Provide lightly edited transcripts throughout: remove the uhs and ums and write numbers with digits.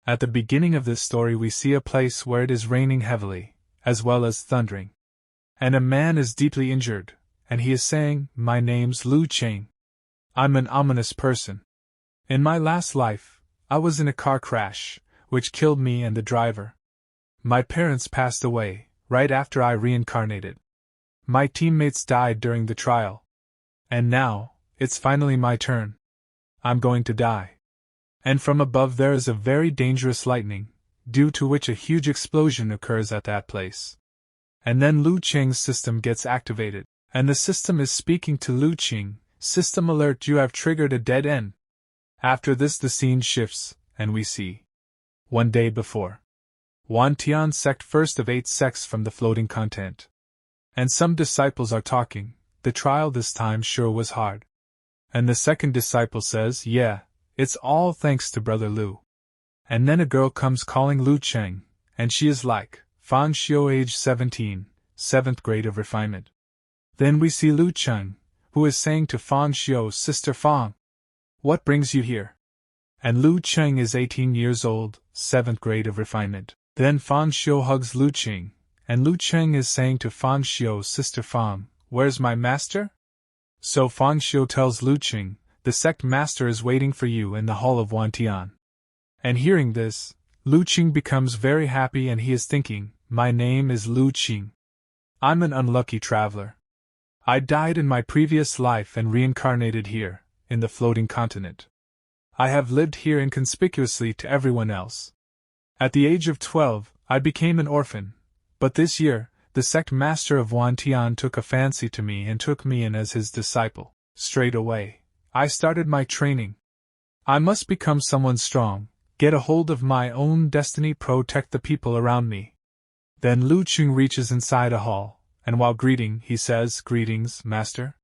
At the beginning of this story we see a place where it is raining heavily, as well as thundering. And a man is deeply injured, and he is saying, "My name's Cheng. I'm an ominous person. In my last life, I was in a car crash, which killed me and the driver. My parents passed away, right after I reincarnated. My teammates died during the trial. And now, it's finally my turn. I'm going to die. And from above there is a very dangerous lightning, due to which a huge explosion occurs at that place. And then Lu Cheng's system gets activated, and the system is speaking to Lu Cheng, 'System alert, you have triggered a dead end.' After this the scene shifts, and we see. One day before. Wantian sect, first of 8 sects from the floating continent. And some disciples are talking. The trial this time sure was hard. And the second disciple says, "Yeah, it's all thanks to Brother Lu." And then a girl comes calling Lu Cheng, and she is like, Fan Xiu, age 17, 7th grade of refinement. Then we see Lu Cheng, who is saying to Fan Xiu, "Sister Fang, what brings you here?" And Lu Cheng is 18 years old, 7th grade of refinement. Then Fan Xiu hugs Lu Cheng, and Lu Cheng is saying to Fan Xiu, "Sister Fang, where's my master?" So Fan Xiu tells Lu Cheng, "The sect master is waiting for you in the hall of Wantian." And hearing this, Lu Cheng becomes very happy and he is thinking, "My name is Lu Cheng. I'm an unlucky traveler. I died in my previous life and reincarnated here, in the floating continent. I have lived here inconspicuously to everyone else. At the age of 12, I became an orphan, but this year, the sect master of Wantian took a fancy to me and took me in as his disciple. Straight away, I started my training. I must become someone strong, get a hold of my own destiny, protect the people around me." Then Lu Cheng reaches inside a hall, and while greeting, he says, "Greetings, master.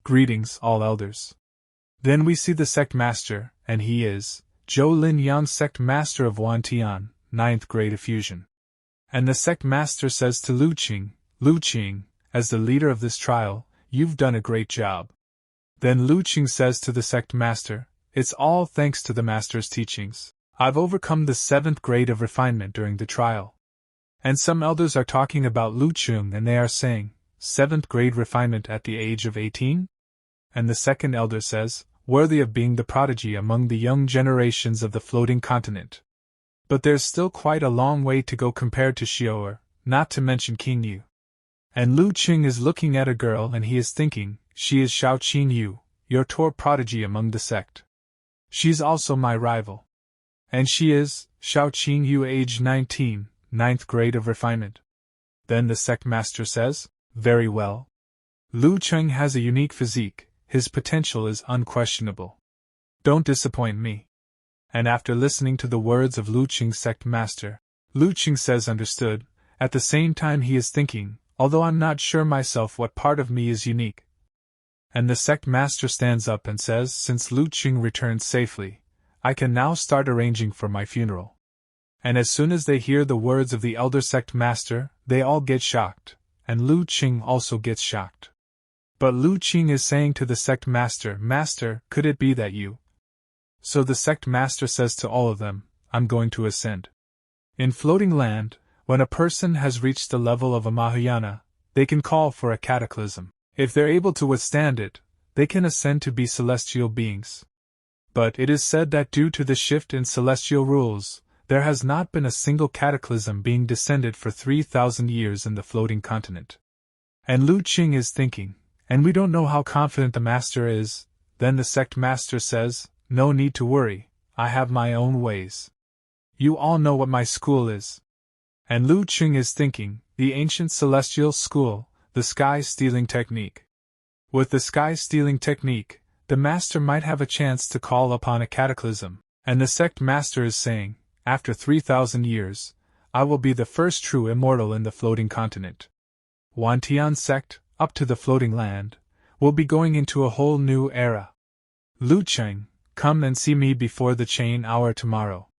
Greetings, all elders." Then we see the sect master, and he is Zhou Lin Yang, sect master of Wantian, 9th grade of fusion. And the sect master says to Lu Cheng, "Lu Cheng, as the leader of this trial, you've done a great job." Then Lu Cheng says to the sect master, "It's all thanks to the master's teachings. I've overcome the 7th grade of refinement during the trial." And some elders are talking about Lu Cheng and they are saying, "7th grade refinement at the age of 18? And the second elder says, "Worthy of being the prodigy among the young generations of the floating continent." But there's still quite a long way to go compared to Xiu'er, not to mention King Yu. And Lu Cheng is looking at a girl and he is thinking, "She is Xiao Qing Yu, your Tor prodigy among the sect. She's also my rival. And she is Xiao Qing Yu, age 19, 9th grade of refinement." Then the sect master says, "Very well. Lu Cheng has a unique physique, his potential is unquestionable. Don't disappoint me." And after listening to the words of Lu Cheng's sect master, Lu Cheng says, "Understood." At the same time he is thinking, "Although I'm not sure myself what part of me is unique." And the sect master stands up and says, "Since Lu Cheng returned safely, I can now start arranging for my funeral." And as soon as they hear the words of the elder sect master, they all get shocked, and Lu Cheng also gets shocked. But Lu Cheng is saying to the sect master, "Master, could it be that you?" So the sect master says to all of them, "I'm going to ascend." In floating land, when a person has reached the level of a Mahayana, they can call for a cataclysm. If they're able to withstand it, they can ascend to be celestial beings. But it is said that due to the shift in celestial rules, there has not been a single cataclysm being descended for 3,000 years in the floating continent. And Lu Cheng is thinking, and we don't know how confident the master is. Then the sect master says, "No need to worry, I have my own ways. You all know what my school is." And Lu Cheng is thinking, the ancient celestial school, the sky-stealing technique. With the sky-stealing technique, the master might have a chance to call upon a cataclysm, and the sect master is saying, "After 3,000 years, I will be the first true immortal in the floating continent. Wantian sect, up to the floating land, will be going into a whole new era. Lu Cheng, come and see me before the chain hour tomorrow."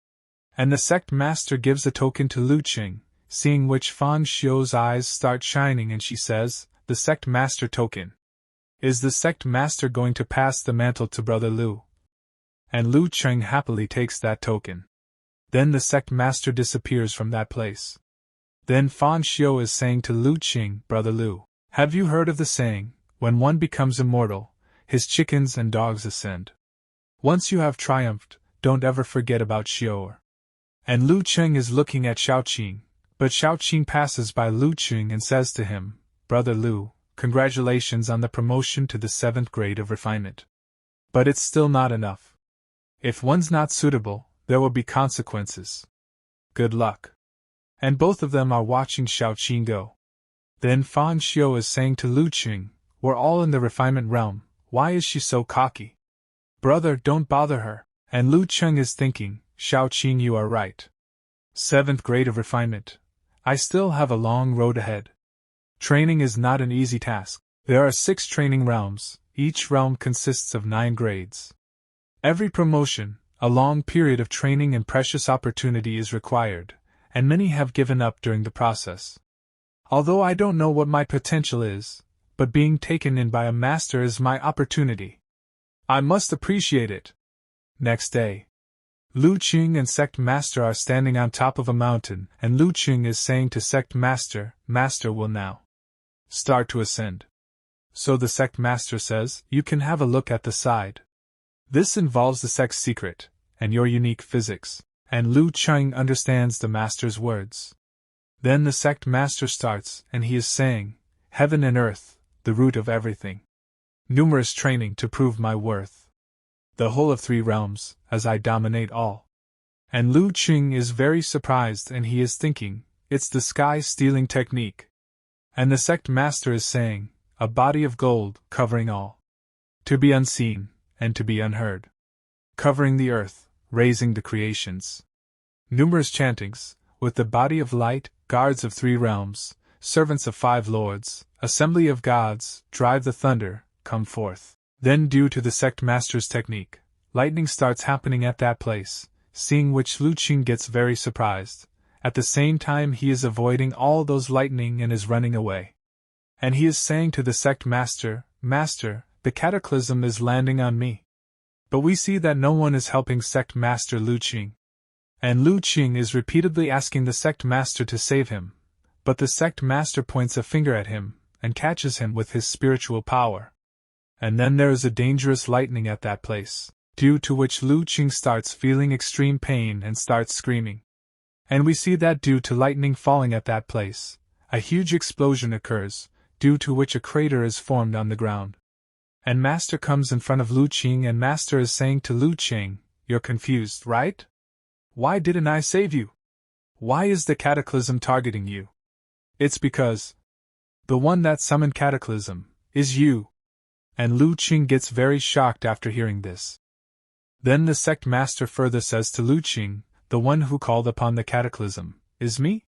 And the sect master gives a token to Lu Cheng, seeing which Fan Xiu's eyes start shining and she says, "The sect master token. Is the sect master going to pass the mantle to Brother Lu?" And Lu Cheng happily takes that token. Then the sect master disappears from that place. Then Fan Xiu is saying to Lu Qing, Brother Lu, have you heard of the saying, when one becomes immortal, his chickens and dogs ascend? Once you have triumphed, don't ever forget about Xiu. And Lu Qing is looking at Xiaoqing, but Xiaoqing passes by Lu Qing and says to him, Brother Lu, congratulations on the promotion to the 7th grade of refinement. But it's still not enough. If one's not suitable, there will be consequences. Good luck. And both of them are watching Xiaoqing go. Then Fan Xiu is saying to Lu Qing, we're all in the refinement realm, why is she so cocky? Brother, don't bother her. And Lu Qing is thinking, Xiaoqing, you are right. 7th grade of refinement. I still have a long road ahead. Training is not an easy task. There are 6 training realms, each realm consists of 9 grades. Every promotion, a long period of training and precious opportunity is required, and many have given up during the process. Although I don't know what my potential is, but being taken in by a master is my opportunity. I must appreciate it. Next day, Lu Qing and Sect Master are standing on top of a mountain, and Lu Qing is saying to Sect Master, Master will now start to ascend. So the Sect Master says, you can have a look at the side. This involves the sect's secret, and your unique physics, and Lu Qing understands the Master's words. Then the Sect Master starts, and he is saying, Heaven and earth, the root of everything. Numerous training to prove my worth. The whole of 3 realms, as I dominate all. And Lu Qing is very surprised and he is thinking, it's the sky stealing technique. And the Sect Master is saying, a body of gold, covering all. To be unseen, and to be unheard. Covering the earth, raising the creations. Numerous chantings, with the body of light, guards of 3 realms, servants of 5 lords, assembly of gods, drive the thunder, come forth. Then due to the Sect Master's technique, lightning starts happening at that place, seeing which Lu Qing gets very surprised. At the same time he is avoiding all those lightning and is running away. And he is saying to the Sect Master, Master, the cataclysm is landing on me. But we see that no one is helping Sect Master Lu Qing. And Lu Qing is repeatedly asking the Sect Master to save him, but the Sect Master points a finger at him, and catches him with his spiritual power. And then there is a dangerous lightning at that place, due to which Lu Qing starts feeling extreme pain and starts screaming. And we see that due to lightning falling at that place, a huge explosion occurs, due to which a crater is formed on the ground. And Master comes in front of Lu Qing and Master is saying to Lu Qing, you're confused, right? Why didn't I save you? Why is the cataclysm targeting you? It's because the one that summoned cataclysm is you. And Lu Qing gets very shocked after hearing this. Then the Sect Master further says to Lu Qing, the one who called upon the cataclysm, is me?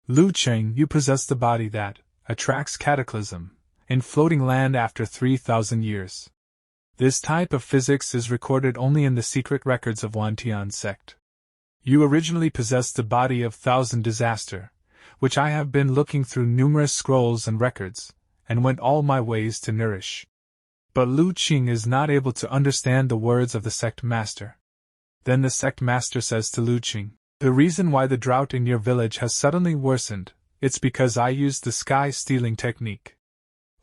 Lu Qing, you possess the body that attracts cataclysm, in floating land after 3,000 years. This type of physics is recorded only in the secret records of Wantian sect. You originally possessed the body of Thousand Disaster, which I have been looking through numerous scrolls and records, and went all my ways to nourish. But Lu Qing is not able to understand the words of the Sect Master. Then the Sect Master says to Lu Qing, the reason why the drought in your village has suddenly worsened, it's because I used the sky-stealing technique.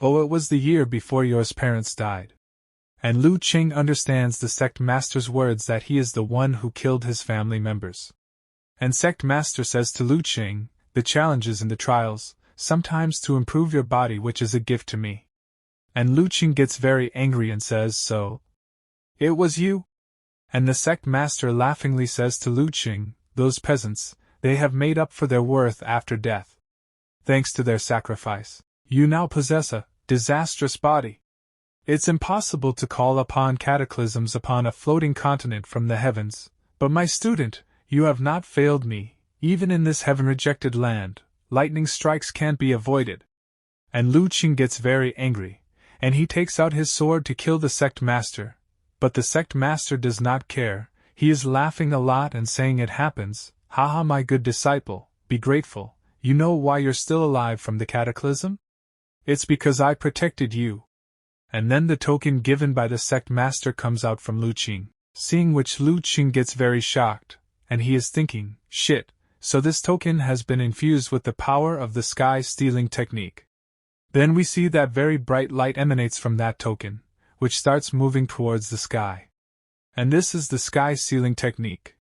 Oh, it was the year before your parents died. And Lu Qing understands the Sect Master's words that he is the one who killed his family members. And Sect Master says to Lu Qing, the challenges and the trials, sometimes to improve your body, which is a gift to me. And Lu Qing gets very angry and says, so? It was you? And the Sect Master laughingly says to Lu Qing, those peasants, they have made up for their worth after death. Thanks to their sacrifice, you now possess a disastrous body. It's impossible to call upon cataclysms upon a floating continent from the heavens, but my student, you have not failed me, even in this heaven-rejected land, lightning strikes can't be avoided. And Lu Qing gets very angry, and he takes out his sword to kill the Sect Master, but the Sect Master does not care, he is laughing a lot and saying it happens, haha my good disciple, be grateful, you know why you're still alive from the cataclysm? It's because I protected you. And then the token given by the Sect Master comes out from Lu Qing, seeing which Lu Qing gets very shocked, and he is thinking, shit, so this token has been infused with the power of the sky stealing technique. Then we see that very bright light emanates from that token, which starts moving towards the sky. And this is the sky sealing technique.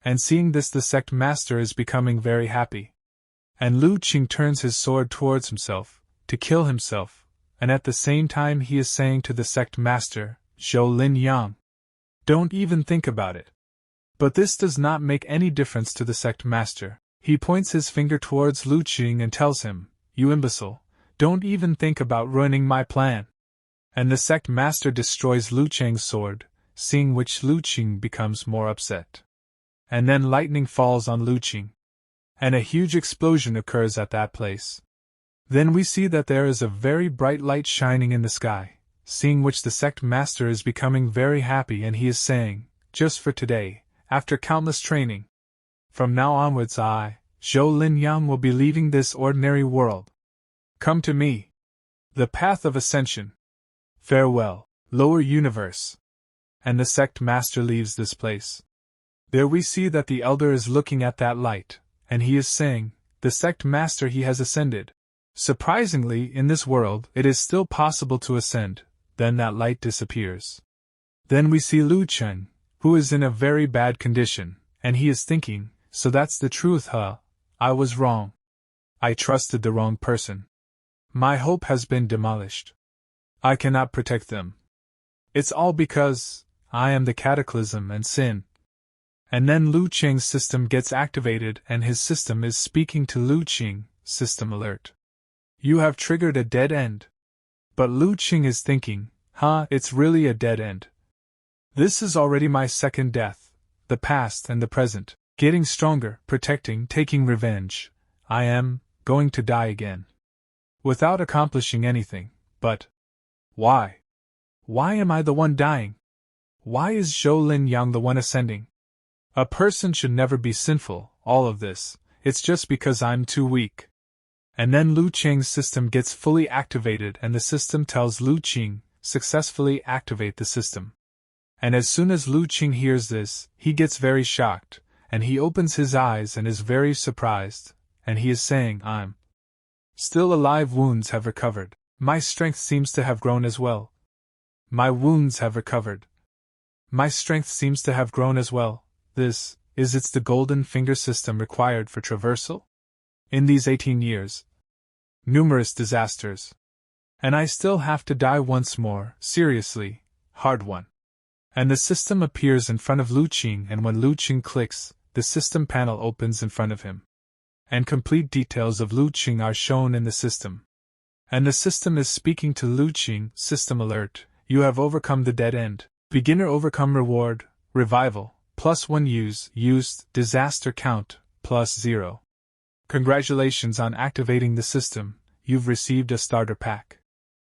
And seeing this, the sect master is becoming very happy. And Lu Qing turns his sword towards himself, to kill himself, and at the same time he is saying to the sect master, Zhou Lin Yang, don't even think about it. But this does not make any difference to the sect master. He points his finger towards Lu Qing and tells him, you imbecile, don't even think about ruining my plan. And the sect master destroys Lu Qing's sword, seeing which Lu Qing becomes more upset. And then lightning falls on Lu Qing. And a huge explosion occurs at that place. Then we see that there is a very bright light shining in the sky, seeing which the sect master is becoming very happy, and he is saying, just for today, after countless training, from now onwards I, Zhou Lin Yang, will be leaving this ordinary world. Come to me. The path of ascension. Farewell, lower universe. And the sect master leaves this place. There we see that the elder is looking at that light, and he is saying, the sect master, he has ascended. Surprisingly, in this world, it is still possible to ascend. Then that light disappears. Then we see Lu Qing, who is in a very bad condition, and he is thinking, so that's the truth, huh? I was wrong. I trusted the wrong person. My hope has been demolished. I cannot protect them. It's all because I am the cataclysm and sin. And then Lu Qing's system gets activated, and his system is speaking to Lu Qing, system alert. You have triggered a dead end. But Lu Qing is thinking, it's really a dead end. This is already my second death, the past and the present, getting stronger, protecting, taking revenge. I am going to die again. Without accomplishing anything, but why? Why am I the one dying? Why is Zhou Lin Yang the one ascending? A person should never be sinful, all of this, it's just because I'm too weak. And then Lu Qing's system gets fully activated, and the system tells Lu Qing, successfully activate the system. And as soon as Lu Qing hears this, he gets very shocked, and he opens his eyes and is very surprised, and he is saying, I'm still alive. Wounds have recovered. My strength seems to have grown as well. My wounds have recovered. My strength seems to have grown as well. This, it's the golden finger system required for traversal? In these 18 years. Numerous disasters. And I still have to die once more, seriously, hard one. And the system appears in front of Lu Qing, and when Lu Qing clicks, the system panel opens in front of him. And complete details of Lu Qing are shown in the system. And the system is speaking to Lu Qing, system alert, you have overcome the dead end. Beginner overcome reward, revival, +1 used, disaster count, +0. Congratulations on activating the system, you've received a starter pack.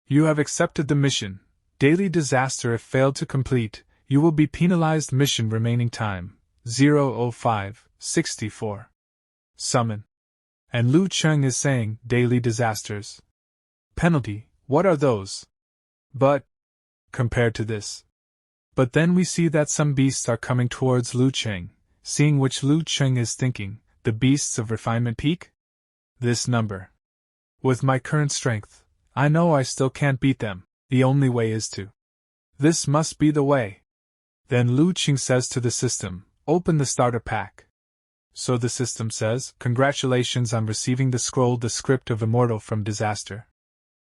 You have accepted the mission, daily disaster if failed to complete, you will be penalized. Mission remaining time, 0:05:64. Summon. And Lu Qing is saying, daily disasters. Penalty, what are those? But, compared to this. But then we see that some beasts are coming towards Lu Qing, seeing which Lu Qing is thinking, the beasts of refinement peak? This number. With my current strength, I know I still can't beat them, the only way is to. This must be the way. Then Lu Qing says to the system, open the starter pack. So the system says, congratulations on receiving the scroll, the script of immortal from disaster.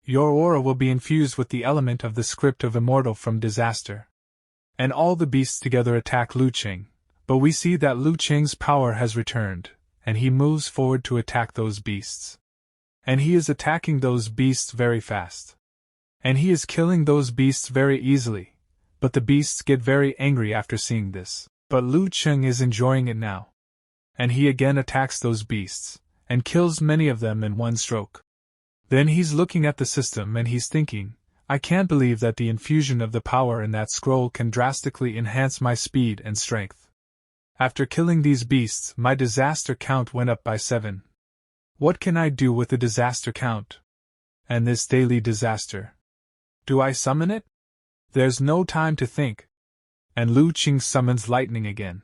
Your aura will be infused with the element of the script of immortal from disaster. And all the beasts together attack Lu Qing, but we see that Lu Qing's power has returned, and he moves forward to attack those beasts. And he is attacking those beasts very fast. And he is killing those beasts very easily, but the beasts get very angry after seeing this. But Lu Qing is enjoying it now. And he again attacks those beasts, and kills many of them in one stroke. Then he's looking at the system and he's thinking, I can't believe that the infusion of the power in that scroll can drastically enhance my speed and strength. After killing these beasts, my disaster count went up by 7. What can I do with the disaster count? And this daily disaster? Do I summon it? There's no time to think. And Lu Qing summons lightning again.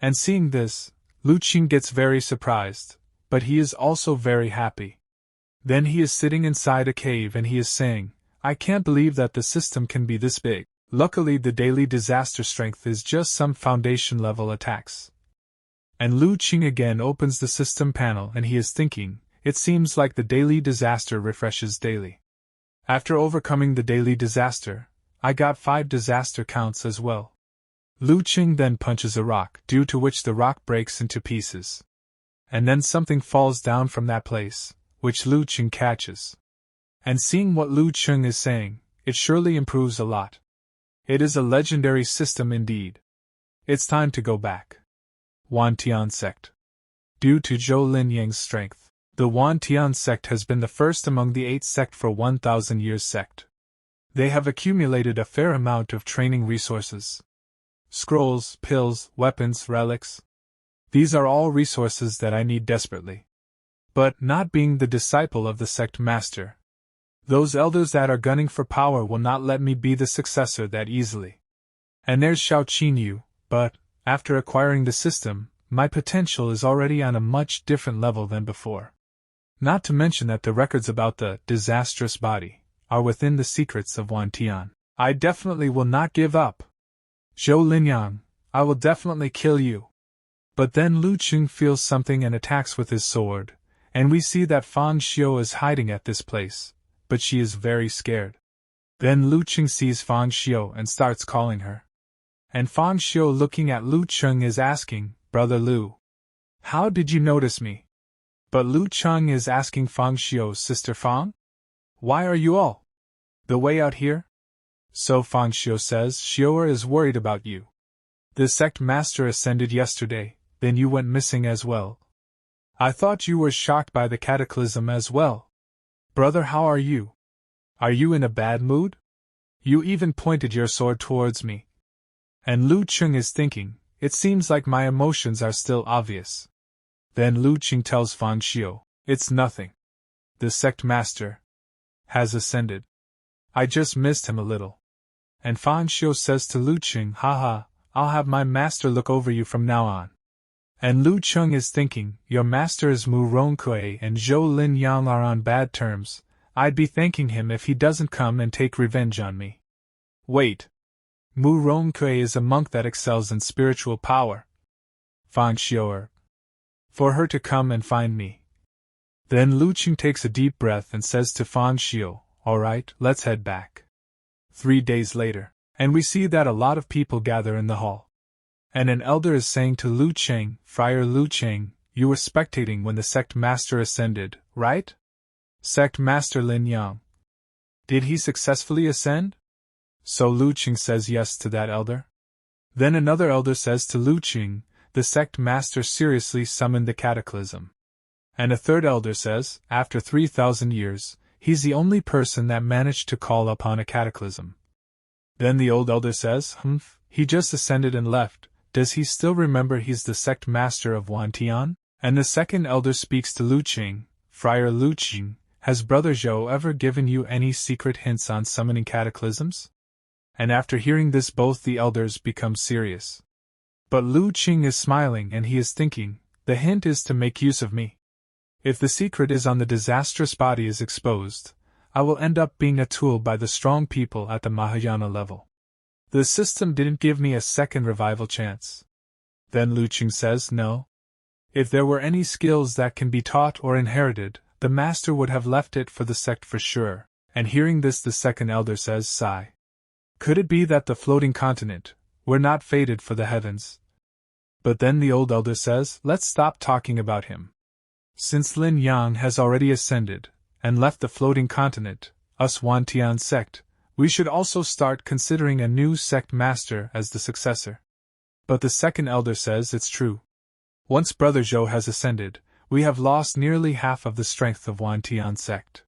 And seeing this, Lu Qing gets very surprised, but he is also very happy. Then he is sitting inside a cave and he is saying, I can't believe that the system can be this big. Luckily the daily disaster strength is just some foundation level attacks. And Lu Qing again opens the system panel and he is thinking, it seems like the daily disaster refreshes daily. After overcoming the daily disaster, I got 5 disaster counts as well. Lu Qing then punches a rock, due to which the rock breaks into pieces. And then something falls down from that place, which Lu Qing catches. And seeing what Lu Qing is saying, it surely improves a lot. It is a legendary system indeed. It's time to go back. Wantian Sect. Due to Zhou Linyang's strength, the Wantian Sect has been the first among the 8 sect for 1,000 years sect. They have accumulated a fair amount of training resources. Scrolls, pills, weapons, relics. These are all resources that I need desperately. But, not being the disciple of the sect master, those elders that are gunning for power will not let me be the successor that easily. And there's Xiao Qinyu, but, after acquiring the system, my potential is already on a much different level than before. Not to mention that the records about the disastrous body are within the secrets of Wantian. I definitely will not give up. Zhou Linyang, I will definitely kill you. But then Lu Qing feels something and attacks with his sword, and we see that Fang Xiu is hiding at this place, but she is very scared. Then Lu Qing sees Fang Xiu and starts calling her. And Fang Xiu looking at Lu Qing is asking, Brother Lu, how did you notice me? But Lu Qing is asking Fang Xiu, Sister Fang? Why are you all the way out here? So Fang Xiu says, Xiu'er is worried about you. The sect master ascended yesterday, then you went missing as well. I thought you were shocked by the cataclysm as well. Brother, how are you? Are you in a bad mood? You even pointed your sword towards me. And Lu Qing is thinking, it seems like my emotions are still obvious. Then Lu Qing tells Fang Xiu, it's nothing. The sect master has ascended. I just missed him a little. And Fang Xiu says to Lu Qing, haha, I'll have my master look over you from now on. And Lu Qing is thinking, your master is Mu Rongkui and Zhou Linyang are on bad terms. I'd be thanking him if he doesn't come and take revenge on me. Wait. Mu Rongkui is a monk that excels in spiritual power. Fang Xiu'er. For her to come and find me. Then Lu Qing takes a deep breath and says to Fang Xiu, alright, let's head back. 3 days later, and we see that a lot of people gather in the hall. And an elder is saying to Lu Cheng, Friar Lu Cheng, you were spectating when the sect master ascended, right? Sect master Lin Yang. Did he successfully ascend? So Lu Cheng says yes to that elder. Then another elder says to Lu Cheng, the sect master seriously summoned the cataclysm. And a third elder says, after 3,000 years, he's the only person that managed to call upon a cataclysm. Then the old elder says, he just ascended and left, does he still remember he's the sect master of Wantian? And the second elder speaks to Lu Qing, Friar Lu Qing, has Brother Zhou ever given you any secret hints on summoning cataclysms? And after hearing this both the elders become serious. But Lu Qing is smiling and he is thinking, the hint is to make use of me. If the secret is on the disastrous body is exposed, I will end up being a tool by the strong people at the Mahayana level. The system didn't give me a second revival chance. Then Lu Qing says, no. If there were any skills that can be taught or inherited, the master would have left it for the sect for sure. And hearing this the second elder says, sigh. Could it be that the floating continent were not fated for the heavens? But then the old elder says, let's stop talking about him. Since Lin Yang has already ascended, and left the floating continent, us Wantian sect, we should also start considering a new sect master as the successor. But the second elder says it's true. Once Brother Zhou has ascended, we have lost nearly half of the strength of Wantian sect.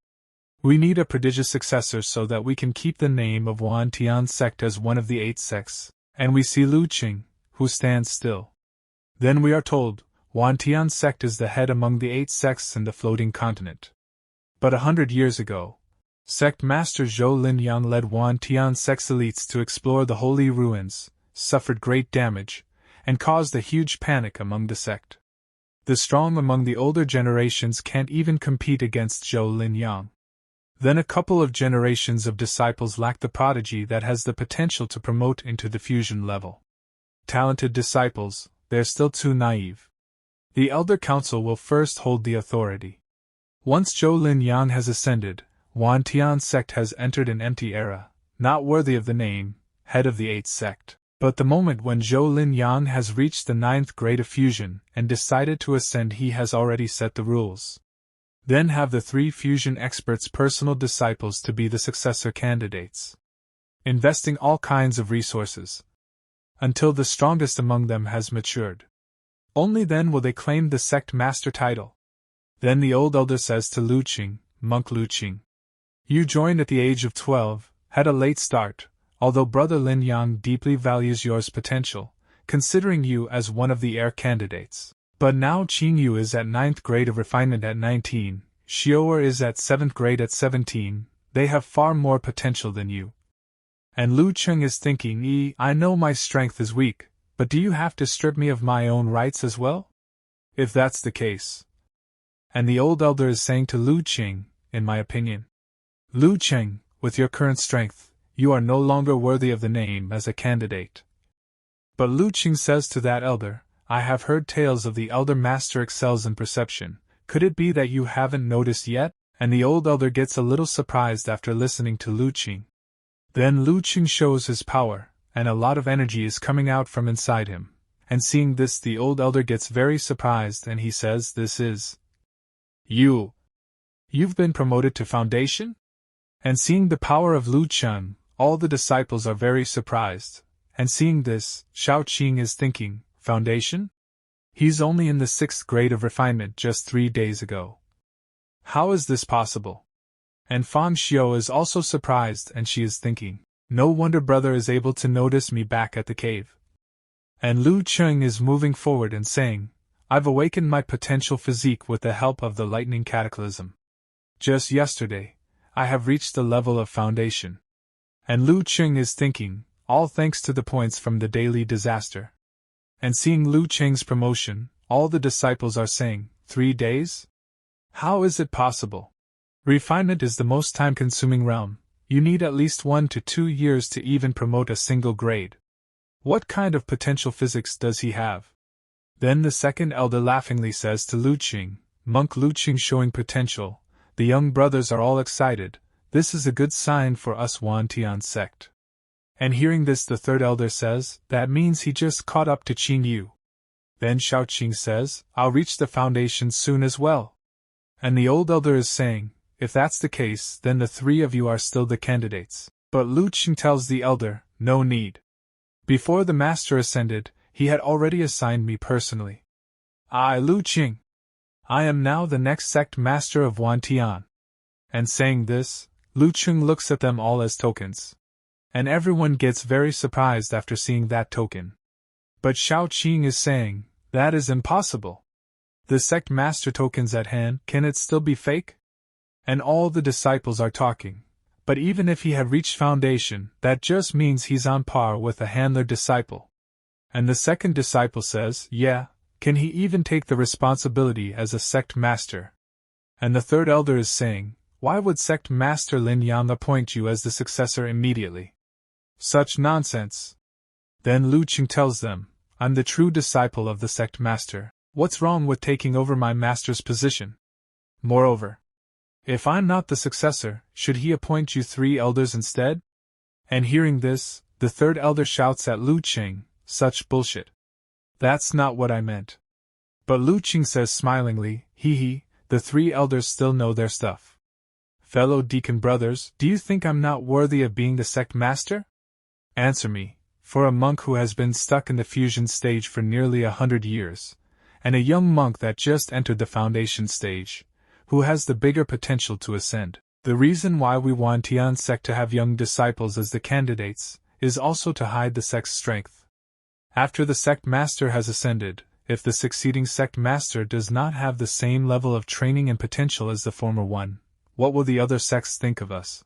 We need a prodigious successor so that we can keep the name of Wantian sect as one of the 8 sects, and we see Lu Qing, who stands still. Then we are told, Wantian sect is the head among the 8 sects in the floating continent. But 100 years ago, sect master Zhou Linyang led Wantian sect's elites to explore the holy ruins, suffered great damage, and caused a huge panic among the sect. The strong among the older generations can't even compete against Zhou Linyang. Then a couple of generations of disciples lack the prodigy that has the potential to promote into the fusion level. Talented disciples, they're still too naive. The Elder Council will first hold the authority. Once Zhou Linyang has ascended, Wantian sect has entered an empty era, not worthy of the name, head of the 8th sect. But the moment when Zhou Linyang has reached the 9th grade of fusion and decided to ascend, he has already set the rules. Then have the 3 fusion experts' personal disciples to be the successor candidates, investing all kinds of resources, until the strongest among them has matured. Only then will they claim the sect master title. Then the old elder says to Lu Qing, Monk Lu Qing, "You joined at the age of 12, had a late start, although Brother Lin Yang deeply values yours potential, considering you as one of the heir candidates. But now Qing Yu is at 9th grade of refinement at 19, Xiaoer is at 7th grade at 17, they have far more potential than you." And Lu Qing is thinking, I know my strength is weak, but do you have to strip me of my own rights as well? If that's the case. And the old elder is saying to Lu Qing, in my opinion, Lu Qing, with your current strength, you are no longer worthy of the name as a candidate. But Lu Qing says to that elder, I have heard tales of the elder master excels in perception, could it be that you haven't noticed yet? And the old elder gets a little surprised after listening to Lu Qing. Then Lu Qing shows his power, and a lot of energy is coming out from inside him, and seeing this the old elder gets very surprised and he says, This is... You've been promoted to foundation? And seeing the power of Lu Qing, all the disciples are very surprised, and seeing this, Shao Qing is thinking, foundation? He's only in the 6th grade of refinement just 3 days ago. How is this possible? And Fang Xiu is also surprised and she is thinking, no wonder brother is able to notice me back at the cave. And Lu Qing is moving forward and saying, I've awakened my potential physique with the help of the lightning cataclysm. Just yesterday, I have reached the level of foundation. And Lu Qing is thinking, all thanks to the points from the daily disaster. And seeing Lu Qing's promotion, all the disciples are saying, 3 days? How is it possible? Refinement is the most time-consuming realm. You need at least 1 to 2 years to even promote a single grade. What kind of potential physics does he have? Then the second elder laughingly says to Lu Qing, Monk Lu Qing showing potential. The young brothers are all excited. This is a good sign for us Wantian sect. And hearing this the third elder says, that means he just caught up to Qing Yu. Then Shao Qing says, I'll reach the foundation soon as well. And the old elder is saying, if that's the case, then the 3 of you are still the candidates. But Lu Qing tells the elder, no need. Before the master ascended, he had already assigned me personally. I, Lu Qing. I am now the next sect master of Wantian. And saying this, Lu Qing looks at them all as tokens. And everyone gets very surprised after seeing that token. But Shao Qing is saying, that is impossible. The sect master token's at hand, can it still be fake? And all the disciples are talking. But even if he had reached foundation, that just means he's on par with a handler disciple. And the second disciple says, yeah, can he even take the responsibility as a sect master? And the third elder is saying, why would sect master Lin Yang appoint you as the successor immediately? Such nonsense. Then Lu Qing tells them, I'm the true disciple of the sect master. What's wrong with taking over my master's position? Moreover, if I'm not the successor, should he appoint you 3 elders instead? And hearing this, the third elder shouts at Lu Qing, such bullshit. That's not what I meant. But Lu Qing says smilingly, the 3 elders still know their stuff. Fellow deacon brothers, do you think I'm not worthy of being the sect master? Answer me, for a monk who has been stuck in the fusion stage for nearly 100 years, and a young monk that just entered the foundation stage, who has the bigger potential to ascend. The reason why we want Tian sect to have young disciples as the candidates is also to hide the sect's strength. After the sect master has ascended, if the succeeding sect master does not have the same level of training and potential as the former one, what will the other sects think of us?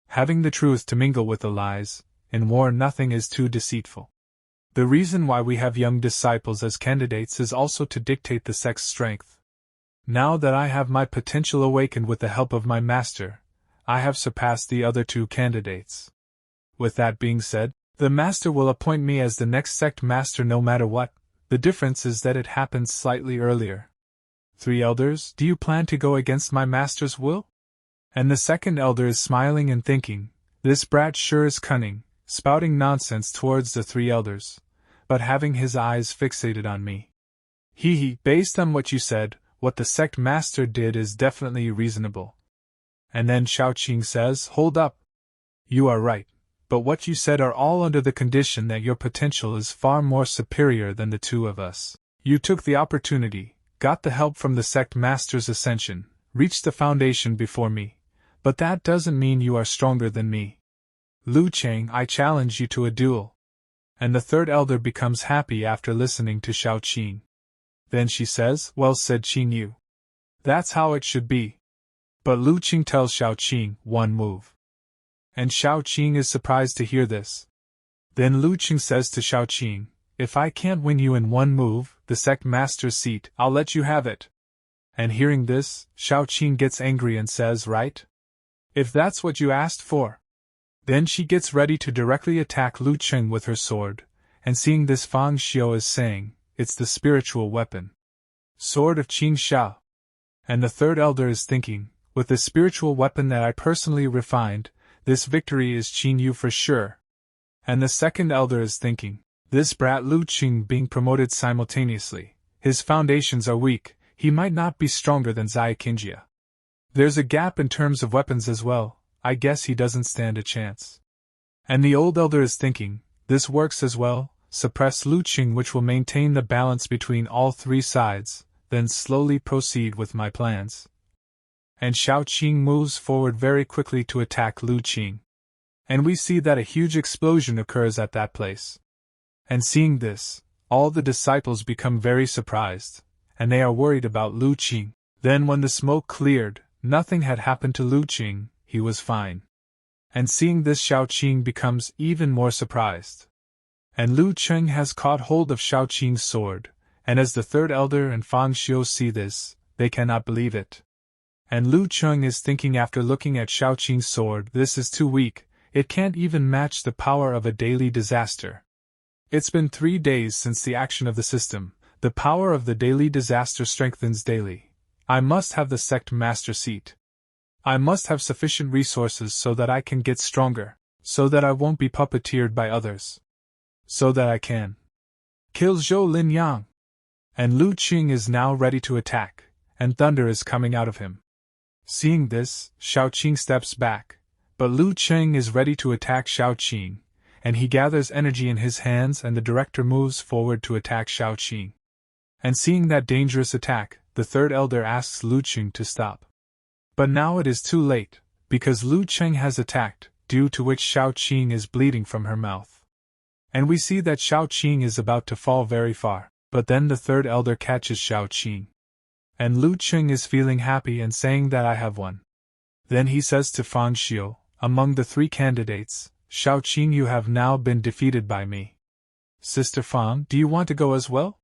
Having the truth to mingle with the lies, in war nothing is too deceitful. The reason why we have young disciples as candidates is also to dictate the sect's strength. Now that I have my potential awakened with the help of my master, I have surpassed the other two candidates. With that being said, the master will appoint me as the next sect master no matter what. The difference is that it happens slightly earlier. 3 elders, do you plan to go against my master's will? And the second elder is smiling and thinking, this brat sure is cunning, spouting nonsense towards the 3 elders, but having his eyes fixated on me. Based on what you said, what the sect master did is definitely reasonable. And then Xiao Qing says, hold up. You are right, but what you said are all under the condition that your potential is far more superior than the 2 of us. You took the opportunity, got the help from the sect master's ascension, reached the foundation before me, but that doesn't mean you are stronger than me. Lu Cheng, I challenge you to a duel. And the 3rd elder becomes happy after listening to Xiao Qing. Then she says, well said Qing Yu. That's how it should be. But Lu Qing tells Xiao Qing, 1 move. And Xiao Qing is surprised to hear this. Then Lu Qing says to Xiao Qing, if I can't win you in 1 move, the sect master's seat, I'll let you have it. And hearing this, Xiao Qing gets angry and says, right? If that's what you asked for. Then she gets ready to directly attack Lu Cheng with her sword, and seeing this Fang Xiu is saying, it's the spiritual weapon. Sword of Qing Xiao. And the 3rd elder is thinking, with the spiritual weapon that I personally refined, this victory is Qing Yu for sure. And the 2nd elder is thinking, this brat Lu Qing being promoted simultaneously, his foundations are weak, he might not be stronger than Zai Qingjia. There's a gap in terms of weapons as well, I guess he doesn't stand a chance. And the old elder is thinking, this works as well, suppress Lu Qing which will maintain the balance between all 3 sides, then slowly proceed with my plans. And Xiao Qing moves forward very quickly to attack Lu Qing. And we see that a huge explosion occurs at that place. And seeing this, all the disciples become very surprised, and they are worried about Lu Qing. Then when the smoke cleared, nothing had happened to Lu Qing, he was fine. And seeing this Xiao Qing becomes even more surprised. And Lu Cheng has caught hold of Xiao Qing's sword, and as the 3rd elder and Fang Xiu see this, they cannot believe it. And Lu Cheng is thinking after looking at Xiao Qing's sword, this is too weak, it can't even match the power of a daily disaster. It's been 3 days since the action of the system, the power of the daily disaster strengthens daily. I must have the sect master seat. I must have sufficient resources so that I can get stronger, so that I won't be puppeteered by others. So that I can kill Zhou Lin Yang. And Lu Qing is now ready to attack, and thunder is coming out of him. Seeing this, Xiao Qing steps back, but Lu Cheng is ready to attack Xiao Qing, and he gathers energy in his hands and the director moves forward to attack Xiao Qing. And seeing that dangerous attack, the 3rd elder asks Lu Qing to stop. But now it is too late, because Lu Cheng has attacked, due to which Xiao Qing is bleeding from her mouth. And we see that Xiao Qing is about to fall very far, but then the 3rd elder catches Xiao Qing. And Lu Cheng is feeling happy and saying that I have won. Then he says to Fang Xiu, among the 3 candidates, Xiao Qing, you have now been defeated by me. Sister Fang, do you want to go as well?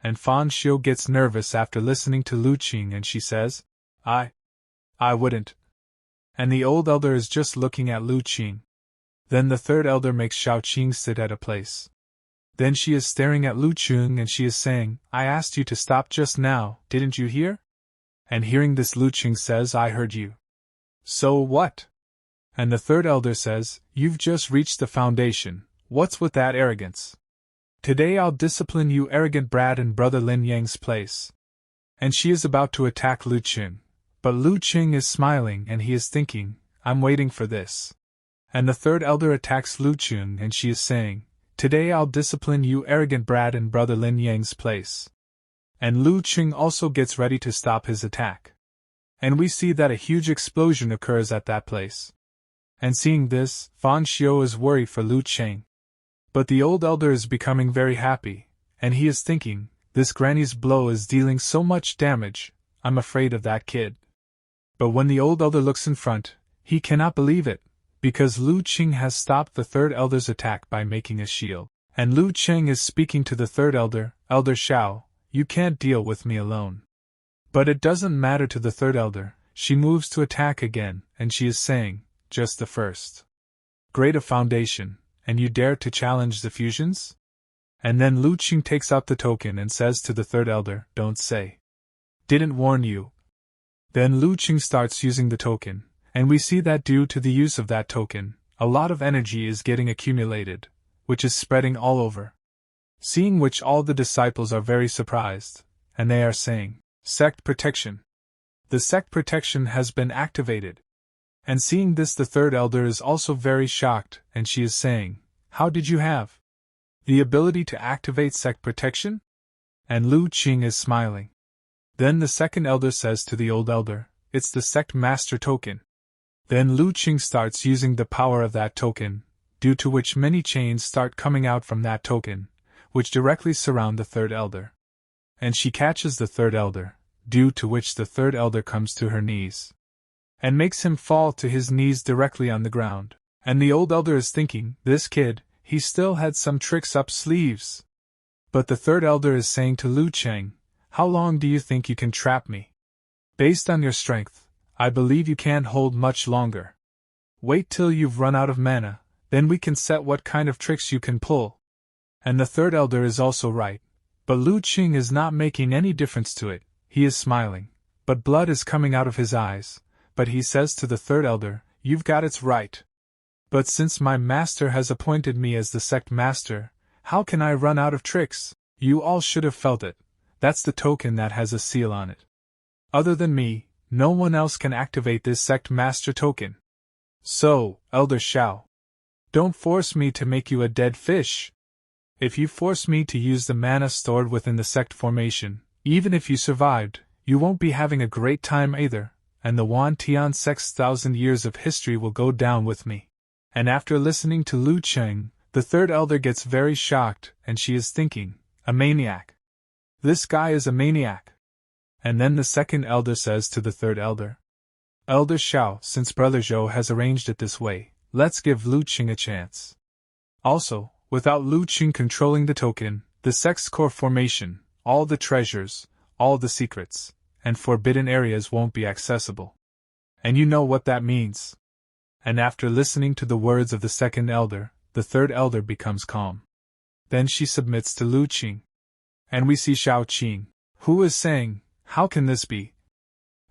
And Fang Xiu gets nervous after listening to Lu Qing and she says, I wouldn't. And the old elder is just looking at Lu Qing. Then the 3rd elder makes Xiao Qing sit at a place. Then she is staring at Lu Qing and she is saying, I asked you to stop just now, didn't you hear? And hearing this Lu Qing says, I heard you. So what? And the 3rd elder says, you've just reached the foundation, what's with that arrogance? Today I'll discipline you arrogant brat in brother Lin Yang's place. And she is about to attack Lu Qing. But Lu Qing is smiling and he is thinking, I'm waiting for this. And the 3rd elder attacks Lu Qing and she is saying, today I'll discipline you arrogant brat in brother Lin Yang's place. And Lu Qing also gets ready to stop his attack. And we see that a huge explosion occurs at that place. And seeing this, Fang Xiu is worried for Lu Cheng. But the old elder is becoming very happy, and he is thinking, this granny's blow is dealing so much damage, I'm afraid of that kid. But when the old elder looks in front, he cannot believe it, because Lu Qing has stopped the 3rd elder's attack by making a shield. And Lu Cheng is speaking to the third elder, Elder Shao, you can't deal with me alone. But it doesn't matter to the third elder, she moves to attack again, and she is saying, just the first grade of foundation, and you dare to challenge the fusions? And then Lu Cheng takes out the token and says to the third elder, don't say. Didn't warn you. Then Lu Cheng starts using the token, and we see that due to the use of that token, a lot of energy is getting accumulated, which is spreading all over. Seeing which all the disciples are very surprised, and they are saying, Sect protection. The sect protection has been activated. And seeing this, the third elder is also very shocked, and she is saying, how did you have the ability to activate sect protection? And Lu Cheng is smiling. Then the second elder says to the old elder, it's the sect master token. Then Lu Cheng starts using the power of that token, due to which many chains start coming out from that token, which directly surround the third elder. And she catches the third elder, due to which the third elder comes to her knees, and makes him fall to his knees directly on the ground. And the old elder is thinking, this kid, he still had some tricks up sleeves. But the third elder is saying to Lu Cheng, how long do you think you can trap me? Based on your strength, I believe you can't hold much longer. Wait till you've run out of mana, then we can set what kind of tricks you can pull. And the third elder is also right, but Lu Cheng is not making any difference to it, he is smiling, but blood is coming out of his eyes. But he says to the third elder, you've got it right. But since my master has appointed me as the sect master, how can I run out of tricks? You all should have felt it. That's the token that has a seal on it. Other than me, no one else can activate this sect master token. So, Elder Shao, don't force me to make you a dead fish. If you force me to use the mana stored within the sect formation, even if you survived, you won't be having a great time either. And the Wan Tian sect's 1,000 years of history will go down with me. And after listening to Lu Cheng, the third elder gets very shocked, and she is thinking, a maniac. This guy is a maniac. And then the second elder says to the third elder, Elder Shao, since Brother Zhou has arranged it this way, let's give Lu Cheng a chance. Also, without Lu Cheng controlling the token, the sect's core formation, all the treasures, all the secrets, and forbidden areas won't be accessible. And you know what that means. And after listening to the words of the second elder, the third elder becomes calm. Then she submits to Lu Cheng. And we see Shao Qing, who is saying, how can this be?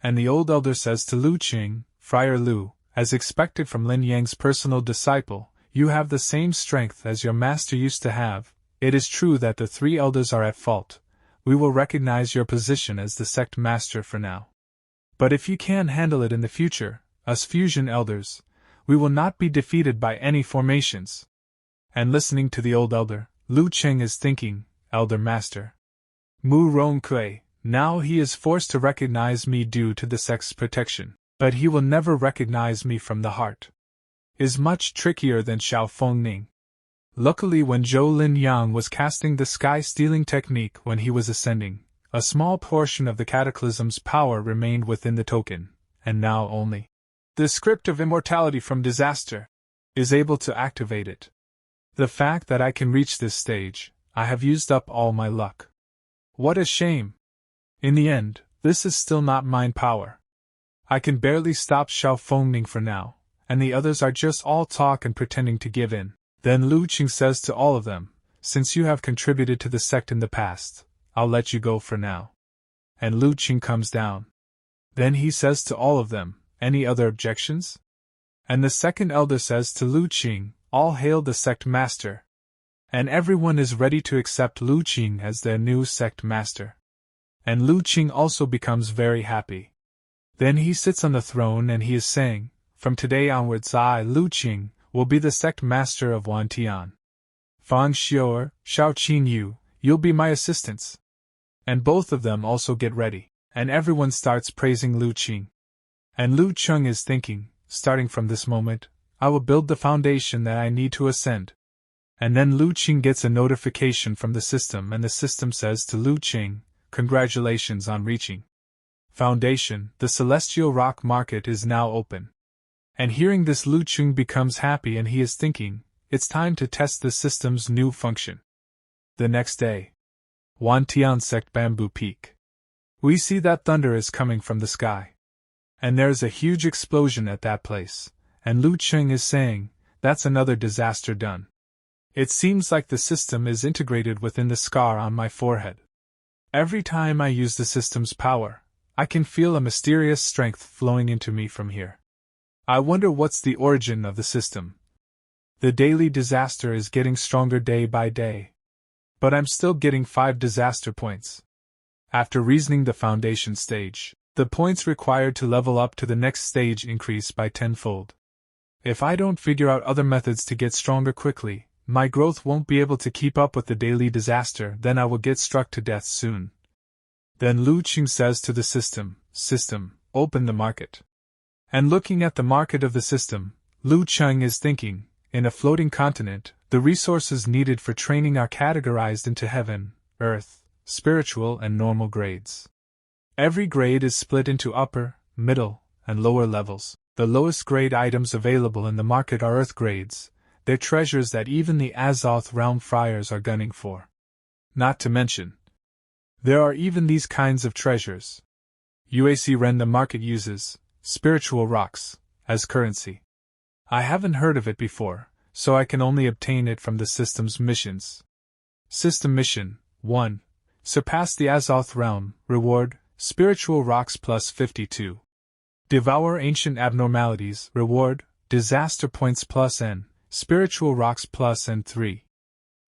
And the old elder says to Lu Cheng, Friar Lu, as expected from Lin Yang's personal disciple, you have the same strength as your master used to have. It is true that the three elders are at fault. We will recognize your position as the sect master for now. But if you can handle it in the future, us fusion elders, we will not be defeated by any formations. And listening to the old elder, Lu Cheng is thinking, Elder Master Mu Rong Kui, now he is forced to recognize me due to the sect's protection, but he will never recognize me from the heart. Is much trickier than Xiao Fengning. Luckily, when Zhou Lin Yang was casting the sky-stealing technique when he was ascending, a small portion of the cataclysm's power remained within the token, and now only the script of immortality from disaster is able to activate it. The fact that I can reach this stage, I have used up all my luck. What a shame! In the end, this is still not mind power. I can barely stop Xiao Fengning for now, and the others are just all talk and pretending to give in. Then Lu Cheng says to all of them, since you have contributed to the sect in the past, I'll let you go for now. And Lu Cheng comes down. Then he says to all of them, any other objections? And the second elder says to Lu Cheng, all hail the sect master. And everyone is ready to accept Lu Cheng as their new sect master. And Lu Cheng also becomes very happy. Then he sits on the throne and he is saying, from today onwards I, Lu Cheng, will be the sect master of Wan Tian. Fang Xiu'er, Shao Qin Yu, you'll be my assistants. And both of them also get ready, and everyone starts praising Lu Cheng. And Lu Cheng is thinking, starting from this moment, I will build the foundation that I need to ascend. And then Lu Cheng gets a notification from the system, and the system says to Lu Cheng, congratulations on reaching foundation, the celestial rock market is now open. And hearing this, Lu Cheng becomes happy and he is thinking, it's time to test the system's new function. The next day. Wantian Sect Bamboo Peak. We see that thunder is coming from the sky. And there's a huge explosion at that place, and Lu Cheng is saying, that's another disaster done. It seems like the system is integrated within the scar on my forehead. Every time I use the system's power, I can feel a mysterious strength flowing into me from here. I wonder what's the origin of the system. The daily disaster is getting stronger day by day. But I'm still getting 5 disaster points. After reasoning the foundation stage, the points required to level up to the next stage increase by 10-fold. If I don't figure out other methods to get stronger quickly, my growth won't be able to keep up with the daily disaster, then I will get struck to death soon. Then Lu Cheng says to the system, open the market. And looking at the market of the system, Lu Cheng is thinking, in a floating continent, the resources needed for training are categorized into heaven, earth, spiritual and normal grades. Every grade is split into upper, middle, and lower levels. The lowest grade items available in the market are earth grades. They're treasures that even the Azoth realm friars are gunning for. Not to mention, there are even these kinds of treasures. UAC Ren the market uses, spiritual rocks, as currency. I haven't heard of it before, so I can only obtain it from the system's missions. System Mission 1. Surpass the Azoth realm, reward, spiritual rocks plus 52. Devour ancient abnormalities, reward, disaster points plus N, spiritual rocks plus N3.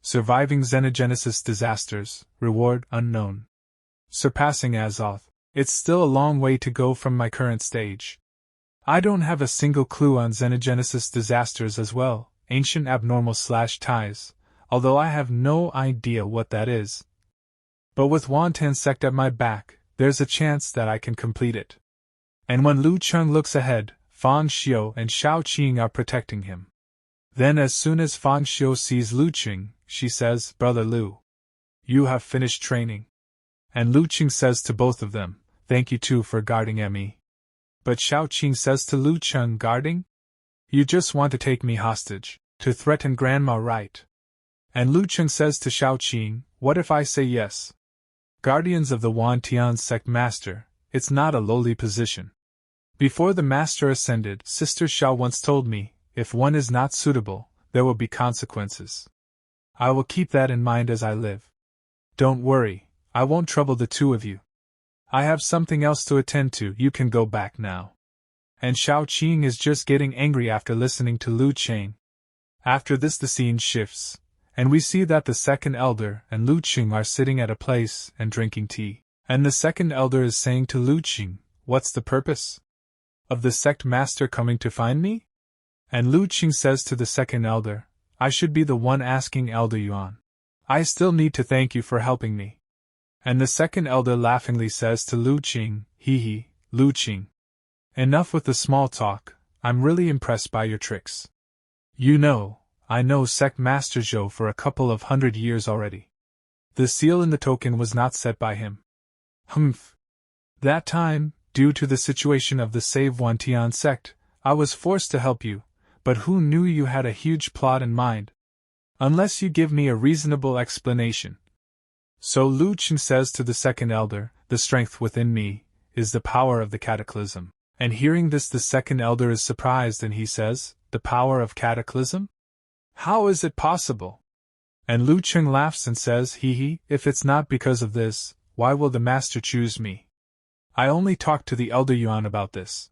Surviving Xenogenesis disasters, reward, unknown. Surpassing Azoth. It's still a long way to go from my current stage. I don't have a single clue on Xenogenesis disasters as well, ancient abnormal/ties, although I have no idea what that is. But with Wantan Sect at my back, there's a chance that I can complete it. And when Lu Cheng looks ahead, Fang Xiu and Shao Qing are protecting him. Then as soon as Fang Xiu sees Lu Cheng, she says, Brother Lu, you have finished training. And Lu Cheng says to both of them, thank you too for guarding me. But Shao Qing says to Lu Cheng, guarding? You just want to take me hostage, to threaten Grandma, right? And Lu Cheng says to Shao Qing, what if I say yes? Guardians of the Wantian Sect Master, it's not a lowly position. Before the Master ascended, Sister Shao once told me, if one is not suitable, there will be consequences. I will keep that in mind as I live. Don't worry, I won't trouble the two of you. I have something else to attend to, you can go back now. And Shao Qing is just getting angry after listening to Lu Cheng. After this the scene shifts, and we see that the second elder and Lu Cheng are sitting at a place and drinking tea. And the second elder is saying to Lu Cheng, what's the purpose of the sect master coming to find me? And Lu Cheng says to the second elder, I should be the one asking Elder Yuan. I still need to thank you for helping me. And the second elder laughingly says to Lu Cheng, Lu Cheng. Enough with the small talk, I'm really impressed by your tricks. You know, I know Sect Master Zhou for a couple of 100 years already. The seal in the token was not set by him. Humph. That time, due to the situation of the Save Wantian sect, I was forced to help you, but who knew you had a huge plot in mind? Unless you give me a reasonable explanation. So Lu Cheng says to the second elder, the strength within me is the power of the cataclysm. And hearing this the second elder is surprised and he says, the power of cataclysm? How is it possible? And Lu Cheng laughs and says, if it's not because of this, why will the master choose me? I only talked to the Elder Yuan about this.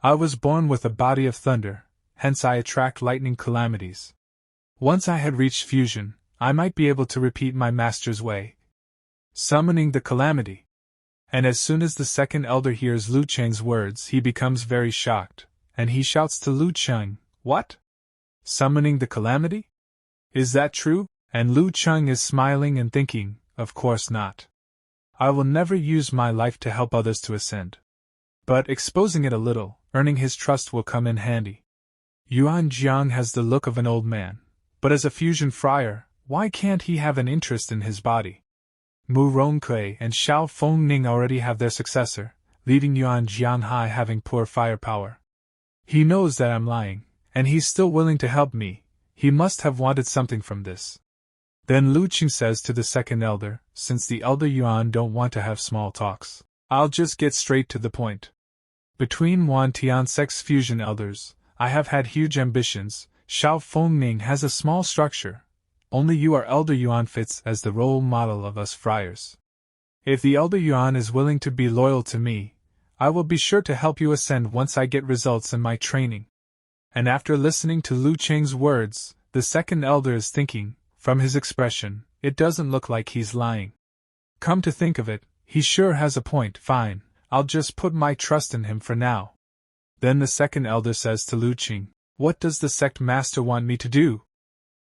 I was born with a body of thunder, hence I attract lightning calamities. Once I had reached fusion, I might be able to repeat my master's way, summoning the calamity. And as soon as the second elder hears Lu Cheng's words, he becomes very shocked, and he shouts to Lu Cheng, what? Summoning the calamity? Is that true? And Lu Cheng is smiling and thinking, of course not. I will never use my life to help others to ascend. But exposing it a little, earning his trust will come in handy. Yuan Jiang has the look of an old man, but as a fusion friar, why can't he have an interest in his body? Mu Rongkui and Xiao Fengning already have their successor, leaving Yuan Jianhai having poor firepower. He knows that I'm lying, and he's still willing to help me, He must have wanted something from this. Then Lu Qing says to the second elder, since the elder Yuan don't want to have small talks, I'll just get straight to the point. Between Wan Tian sex fusion elders, I have had huge ambitions. Xiao Fengming has a small structure. Only you are Elder Yuan fits as the role model of us friars. If the Elder Yuan is willing to be loyal to me, I will be sure to help you ascend once I get results in my training. And after listening to Lu Cheng's words, the second elder is thinking, from his expression, it doesn't look like he's lying. Come to think of it, he sure has a point. Fine, I'll just put my trust in him for now. Then the second elder says to Lu Qing, what does the sect master want me to do?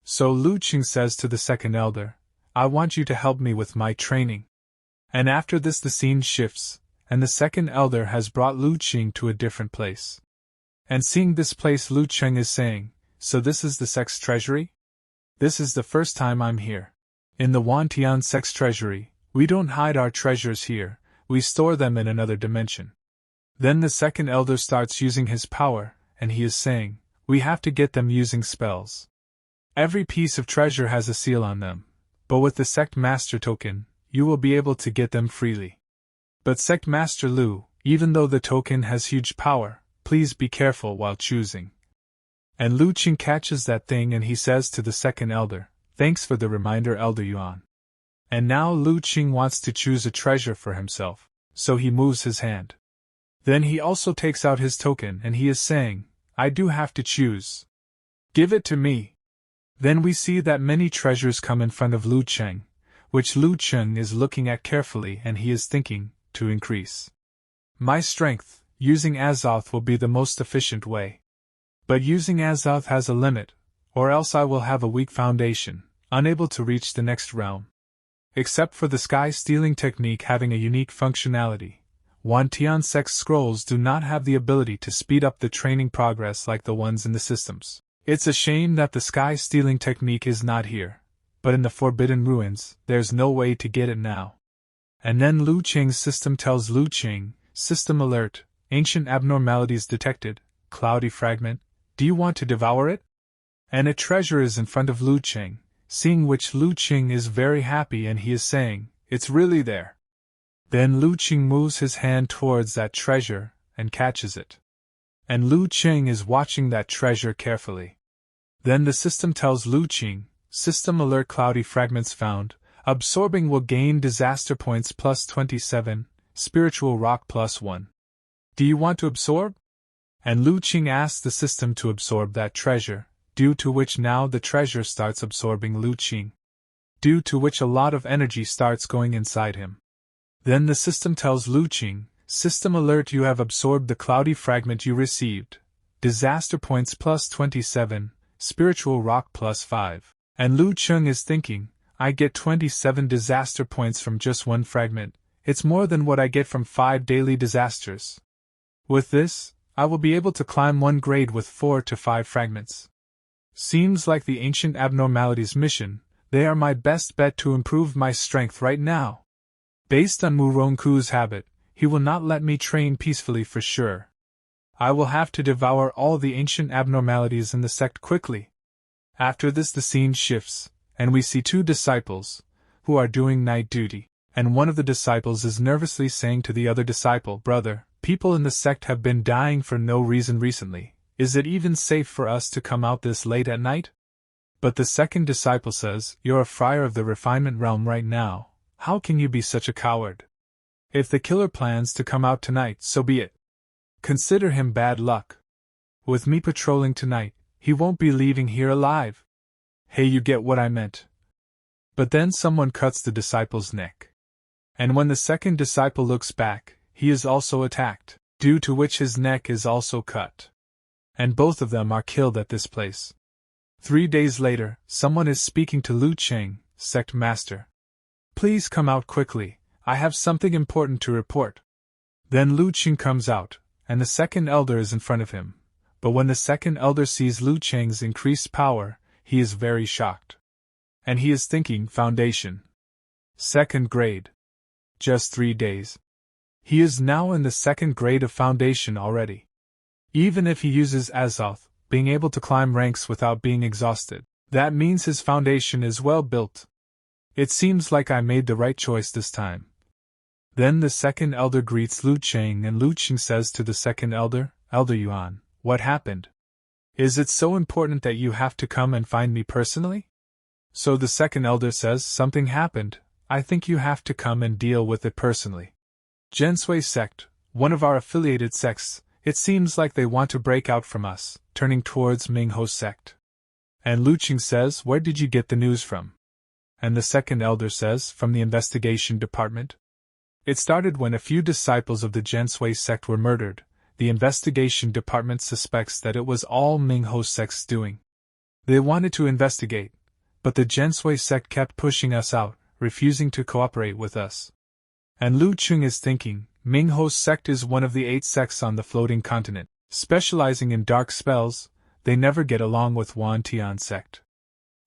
So Lu Qing says to the second elder, I want you to help me with my training. And after this the scene shifts, and the second elder has brought Lu Qing to a different place. And seeing this place, Lu Qing is saying, so this is the sect's treasury? This is the first time I'm here. In the Wantian sect's treasury, we don't hide our treasures here, we store them in another dimension. Then the second elder starts using his power, and he is saying, we have to get them using spells. Every piece of treasure has a seal on them, but with the sect master token, you will be able to get them freely. But sect master Lu, even though the token has huge power, please be careful while choosing. And Lu Qing catches that thing and he says to the second elder, thanks for the reminder, Elder Yuan. And now Lu Qing wants to choose a treasure for himself, so he moves his hand. Then he also takes out his token and he is saying, I do have to choose. Give it to me. Then we see that many treasures come in front of Lu Cheng, which Lu Cheng is looking at carefully and he is thinking, to increase my strength, using Azoth will be the most efficient way. But using Azoth has a limit, or else I will have a weak foundation, unable to reach the next realm. Except for the sky-stealing technique having a unique functionality, Wantian Sex scrolls do not have the ability to speed up the training progress like the ones in the systems. It's a shame that the sky-stealing technique is not here, but in the Forbidden Ruins, there's no way to get it now. And then Lu Cheng's system tells Lu Qing, System alert, ancient abnormalities detected, cloudy fragment, do you want to devour it? And a treasure is in front of Lu Cheng, seeing which Lu Qing is very happy and he is saying, it's really there. Then Lu Qing moves his hand towards that treasure, and catches it. And Lu Qing is watching that treasure carefully. Then the system tells Lu Qing, System alert, cloudy fragments found, absorbing will gain disaster points plus 27, spiritual rock plus 1. Do you want to absorb? And Lu Qing asks the system to absorb that treasure, due to which now the treasure starts absorbing Lu Qing. Due to which a lot of energy starts going inside him. Then the system tells Lu Qing, System alert, you have absorbed the cloudy fragment you received. Disaster points plus 27, spiritual rock plus 5. And Lu Qing is thinking, I get 27 disaster points from just one fragment, it's more than what I get from 5 daily disasters. With this, I will be able to climb 1 grade with 4 to 5 fragments. Seems like the ancient abnormalities mission, they are my best bet to improve my strength right now. Based on Mu Ronku's habit, he will not let me train peacefully for sure. I will have to devour all the ancient abnormalities in the sect quickly. After this the scene shifts, and we see 2 disciples, who are doing night duty, and one of the disciples is nervously saying to the other disciple, Brother, people in the sect have been dying for no reason recently, is it even safe for us to come out this late at night? But the second disciple says, You're a friar of the refinement realm right now. How can you be such a coward? If the killer plans to come out tonight, so be it. Consider him bad luck. With me patrolling tonight, he won't be leaving here alive. Hey, you get what I meant. But then someone cuts the disciple's neck. And when the second disciple looks back, he is also attacked, due to which his neck is also cut. And both of them are killed at this place. 3 days later, someone is speaking to Lu Cheng, sect master. Please come out quickly, I have something important to report. Then Lu Cheng comes out, and the second elder is in front of him. But when the second elder sees Lu Cheng's increased power, he is very shocked. And he is thinking, Foundation. 2nd grade. Just 3 days. He is now in the 2nd grade of Foundation already. Even if he uses Azoth, being able to climb ranks without being exhausted. That means his foundation is well built. It seems like I made the right choice this time. Then the second elder greets Lu Cheng, and Lu Cheng says to the second elder, Elder Yuan, what happened? Is it so important that you have to come and find me personally? So the second elder says, something happened, I think you have to come and deal with it personally. Gensui sect, one of our affiliated sects, it seems like they want to break out from us, turning towards Mingho's sect. And Lu Cheng says, where did you get the news from? And the second elder says, from the investigation department. It started when a few disciples of the Gensui sect were murdered. The investigation department suspects that it was all Mingho's sect's doing. They wanted to investigate, but the Gensui sect kept pushing us out, refusing to cooperate with us. And Lu Cheng is thinking, Mingho's sect is one of the 8 sects on the floating continent, specializing in dark spells. They never get along with Wan Tian sect.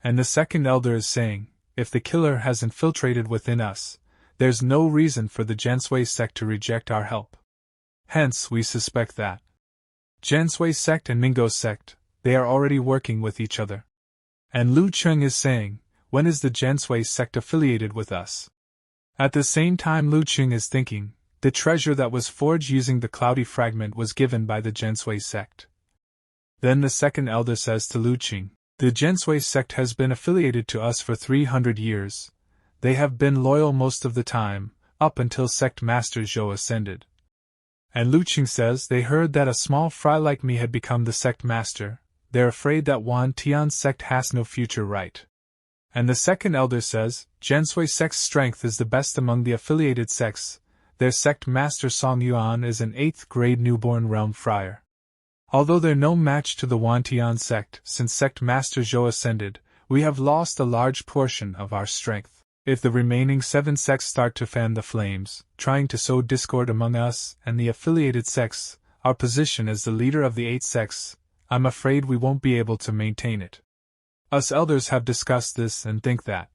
And the second elder is saying, if the killer has infiltrated within us, there's no reason for the Gensui sect to reject our help. Hence, we suspect that Gensui sect and Mingho sect, they are already working with each other. And Lu Cheng is saying, when is the Gensui sect affiliated with us? At the same time, Lu Cheng is thinking, the treasure that was forged using the cloudy fragment was given by the Gensui sect. Then the second elder says to Lu Cheng, the Gensui sect has been affiliated to us for 300 years. They have been loyal most of the time, up until sect master Zhou ascended. And Lu Cheng says they heard that a small fry like me had become the sect master. They're afraid that Wan Tian's sect has no future, right? And the second elder says, Gensui sect's strength is the best among the affiliated sects. Their sect master Song Yuan is an 8th grade newborn realm friar. Although they're no match to the Wan Tian sect, since sect master Zhou ascended, we have lost a large portion of our strength. If the remaining 7 sects start to fan the flames, trying to sow discord among us and the affiliated sects, our position as the leader of the 8 sects, I'm afraid we won't be able to maintain it. Us elders have discussed this and think that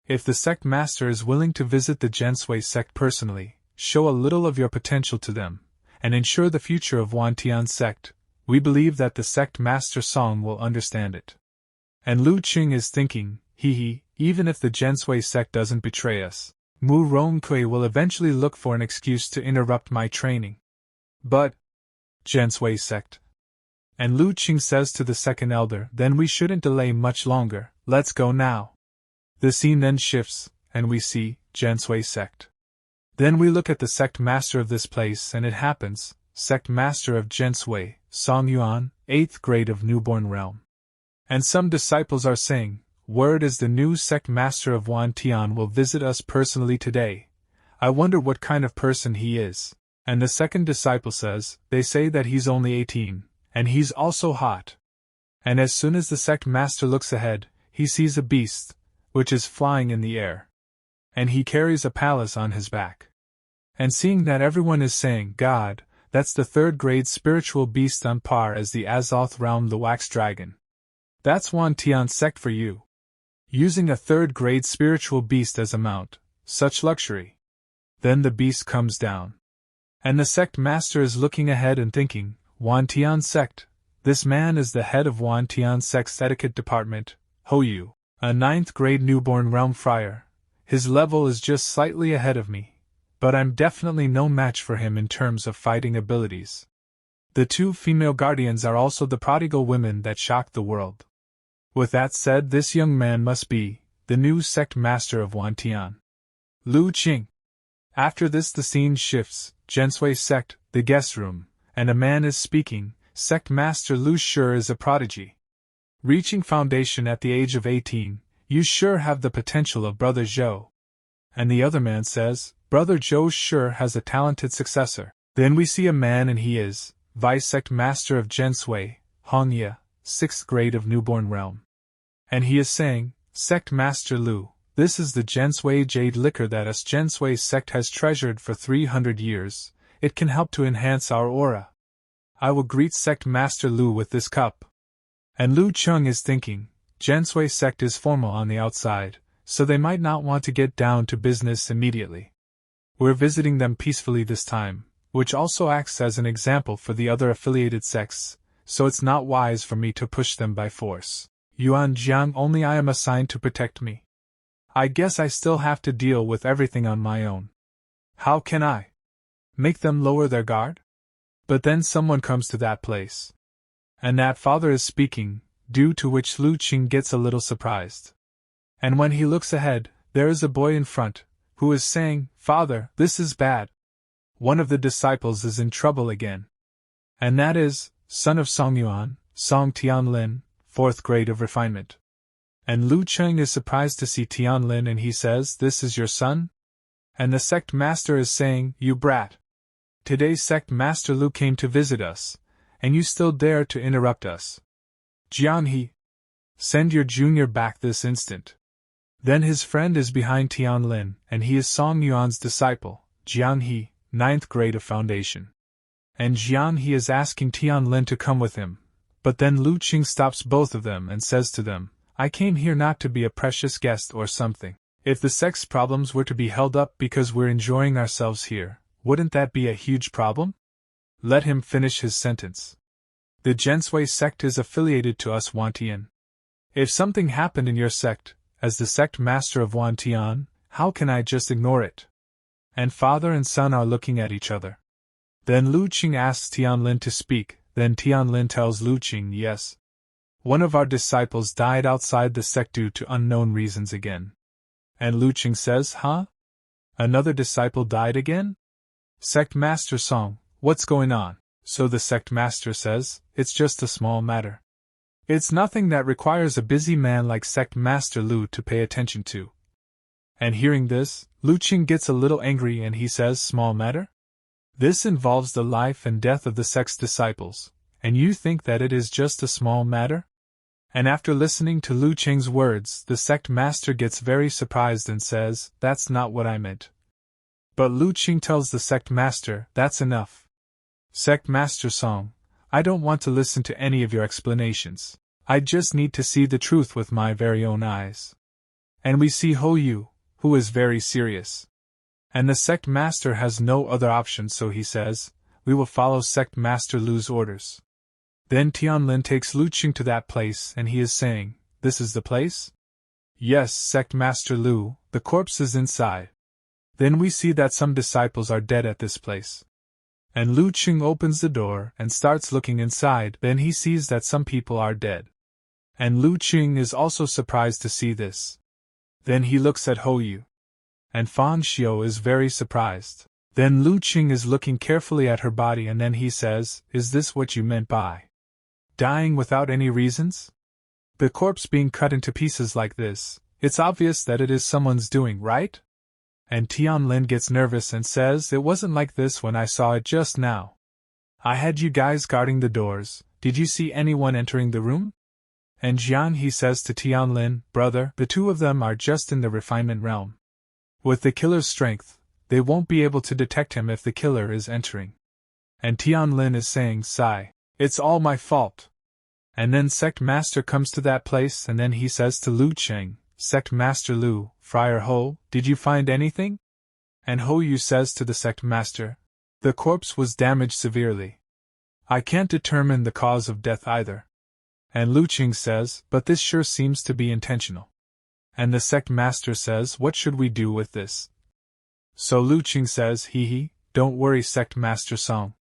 if the sect master is willing to visit the Gensui sect personally, show a little of your potential to them, and ensure the future of Wan Tian sect, we believe that the sect master Song will understand it. And Lu Cheng is thinking, even if the Gensui sect doesn't betray us, Mu Rongkui will eventually look for an excuse to interrupt my training. But Gensui sect. And Lu Cheng says to the second elder, then we shouldn't delay much longer, let's go now. The scene then shifts, and we see Gensui sect. Then we look at the sect master of this place, and it happens, sect master of Gensui, Song Yuan, 8th grade of newborn realm. And some disciples are saying, word is the new sect master of Wan Tian will visit us personally today. I wonder what kind of person he is. And the second disciple says, they say that he's only 18, and he's also hot. And as soon as the sect master looks ahead, he sees a beast, which is flying in the air. And he carries a palace on his back. And seeing that everyone is saying, God, that's the 3rd grade spiritual beast on par as the Azoth realm, the wax dragon. That's Wan Tian sect for you. Using a 3rd grade spiritual beast as a mount, such luxury. Then the beast comes down. And the sect master is looking ahead and thinking, Wan Tian sect, this man is the head of Wan Tian sect's etiquette department, Ho Yu, a 9th grade newborn realm friar. His level is just slightly ahead of me, but I'm definitely no match for him in terms of fighting abilities. The 2 female guardians are also the prodigal women that shocked the world. With that said, this young man must be the new sect master of Wan Tian. Lu Cheng. After this the scene shifts, Gensui sect, the guest room, and a man is speaking, sect master Lu sure is a prodigy. Reaching foundation at the age of 18, you sure have the potential of brother Zhou. And the other man says, brother Zhou sure has a talented successor. Then we see a man, and he is vice sect master of Gensui, Hongya, 6th grade of newborn realm. And he is saying, sect master Lu, this is the Gensui jade liquor that us Gensui sect has treasured for 300 years. It can help to enhance our aura. I will greet sect master Lu with this cup. And Lu Cheng is thinking, Gensui sect is formal on the outside, so they might not want to get down to business immediately. We're visiting them peacefully this time, which also acts as an example for the other affiliated sects, so it's not wise for me to push them by force. Yuan Jiang only I am assigned to protect me. I guess I still have to deal with everything on my own. How can I make them lower their guard? But then someone comes to that place. And that father is speaking, due to which Lu Qing gets a little surprised. And when he looks ahead, there is a boy in front, who is saying, "Father, this is bad. One of the disciples is in trouble again." And that is, son of Song Yuan, Song Tianlin, 4th grade of refinement. And Lu Cheng is surprised to see Tianlin and he says, "This is your son?" And the sect master is saying, "You brat. Today sect master Lu came to visit us, and you still dare to interrupt us. Jian He, send your junior back this instant." Then his friend is behind Tianlin, and he is Song Yuan's disciple, Jian He, 9th grade of foundation. And Jian He is asking Tianlin to come with him, but then Lu Qing stops both of them and says to them, "I came here not to be a precious guest or something. If the sect's problems were to be held up because we're enjoying ourselves here, wouldn't that be a huge problem?" Let him finish his sentence. "The Jensui sect is affiliated to us Wantian. If something happened in your sect, as the sect master of Wantian, how can I just ignore it?" And father and son are looking at each other. Then Lu Qing asks Tianlin to speak, then Tianlin tells Lu Qing, "Yes. One of our disciples died outside the sect due to unknown reasons again." And Lu Qing says, "Huh? Another disciple died again? Sect Master Song, what's going on?" So the sect master says, "It's just a small matter. It's nothing that requires a busy man like sect master Lu to pay attention to." And hearing this, Lu Qing gets a little angry and he says, "Small matter? This involves the life and death of the sect's disciples, and you think that it is just a small matter?" And after listening to Lu Qing's words, the sect master gets very surprised and says, "That's not what I meant." But Lu Qing tells the sect master, "That's enough. Sect master Song, I don't want to listen to any of your explanations. I just need to see the truth with my very own eyes." And we see Ho Yu, who is very serious. And the sect master has no other option, so he says, "We will follow sect master Lu's orders." Then Tianlin takes Lu Qing to that place and he is saying, "This is the place?" "Yes, sect master Lu, the corpse is inside." Then we see that some disciples are dead at this place. And Lu Qing opens the door and starts looking inside, then he sees that some people are dead. And Lu Qing is also surprised to see this. Then he looks at Ho Yu. And Fan Xiao is very surprised. Then Lu Qing is looking carefully at her body and then he says, "Is this what you meant by dying without any reasons? The corpse being cut into pieces like this, it's obvious that it is someone's doing, right?" And Tianlin gets nervous and says, "It wasn't like this when I saw it just now. I had you guys guarding the doors. Did you see anyone entering the room?" And Jian He says to Tianlin, "Brother, the two of them are just in the refinement realm. With the killer's strength, they won't be able to detect him if the killer is entering." And Tianlin is saying, "Sigh, it's all my fault." And then Sect Master comes to that place and then he says to Lu Cheng, "Sect Master Lu, Friar Ho, did you find anything?" And Ho Yu says to the Sect Master, "The corpse was damaged severely. I can't determine the cause of death either." And Lu Cheng says, "But this sure seems to be intentional." And the Sect Master says, "What should we do with this?" So Lu Cheng says, Hee, don't worry Sect Master Song.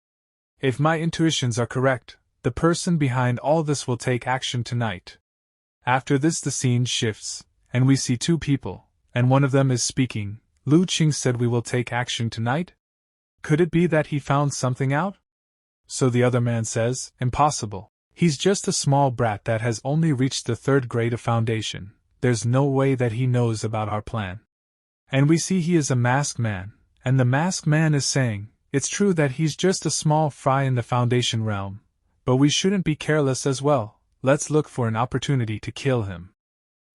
If my intuitions are correct, the person behind all this will take action tonight." After this the scene shifts, and we see two people, and one of them is speaking. Lu Cheng said, "We will take action tonight?" Could it be that he found something out? So the other man says, "Impossible. He's just a small brat that has only reached the 3rd grade of foundation. There's no way that he knows about our plan." And we see he is a masked man, and the masked man is saying, "It's true that he's just a small fry in the foundation realm, but we shouldn't be careless as well. Let's look for an opportunity to kill him.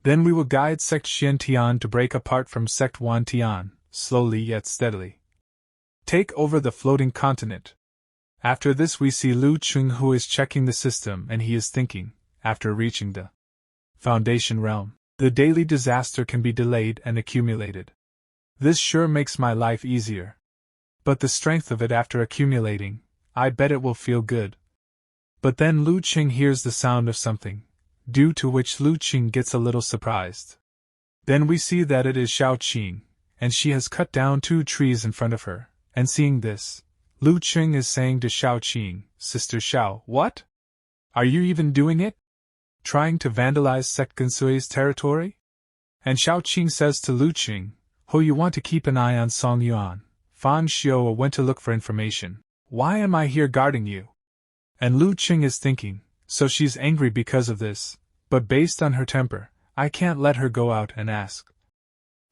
Then we will guide Sect Xian Tian to break apart from Sect Wan Tian, slowly yet steadily. Take over the floating continent." After this we see Lu Cheng, who is checking the system, and he is thinking, after reaching the foundation realm, the daily disaster can be delayed and accumulated. This sure makes my life easier. But the strength of it after accumulating, I bet it will feel good. But then Lu Cheng hears the sound of something, due to which Lu Cheng gets a little surprised. Then we see that it is Xiao Qing, and she has cut down 2 trees in front of her, and seeing this, Lu Cheng is saying to Xiao Qing, Sister Xiao, what? Are you even doing it? Trying to vandalize Sect Gensui's territory? And Xiao Qing says to Lu Cheng, Ho, you want to keep an eye on Song Yuan. Fan Xiao went to look for information. Why am I here guarding you? And Lu Cheng is thinking, so she's angry because of this, but based on her temper, I can't let her go out and ask.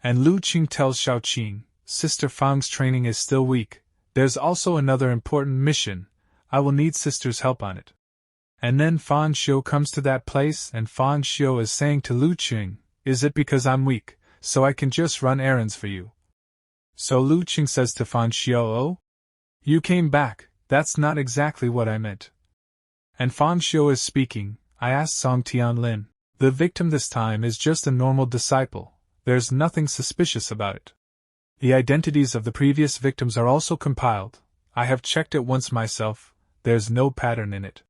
And Lu Cheng tells Xiao Qing, Sister Fang's training is still weak, there's also another important mission, I will need Sister's help on it. And then Fan Xiao comes to that place and Fan Xiao is saying to Lu Cheng, is it because I'm weak, so I can just run errands for you? So Lu Cheng says to Fan Xiao, oh? You came back, that's not exactly what I meant. And Fan Xiao is speaking, I asked Song Tianlin. The victim this time is just a normal disciple, there's nothing suspicious about it. The identities of the previous victims are also compiled, I have checked it once myself, there's no pattern in it.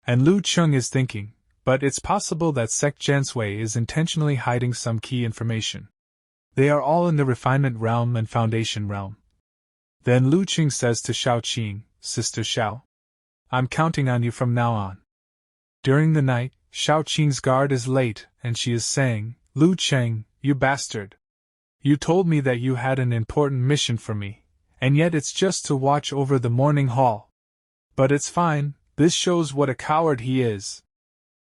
And Lu Cheng is thinking, but it's possible that Sect Gensui is intentionally hiding some key information. They are all in the refinement realm and foundation realm. Then Lu Cheng says to Xiao Qing, Sister Xiao, I'm counting on you from now on. During the night, Xiao Qing's guard is late, and she is saying, Lu Cheng, you bastard. You told me that you had an important mission for me, and yet it's just to watch over the morning hall. But it's fine, this shows what a coward he is.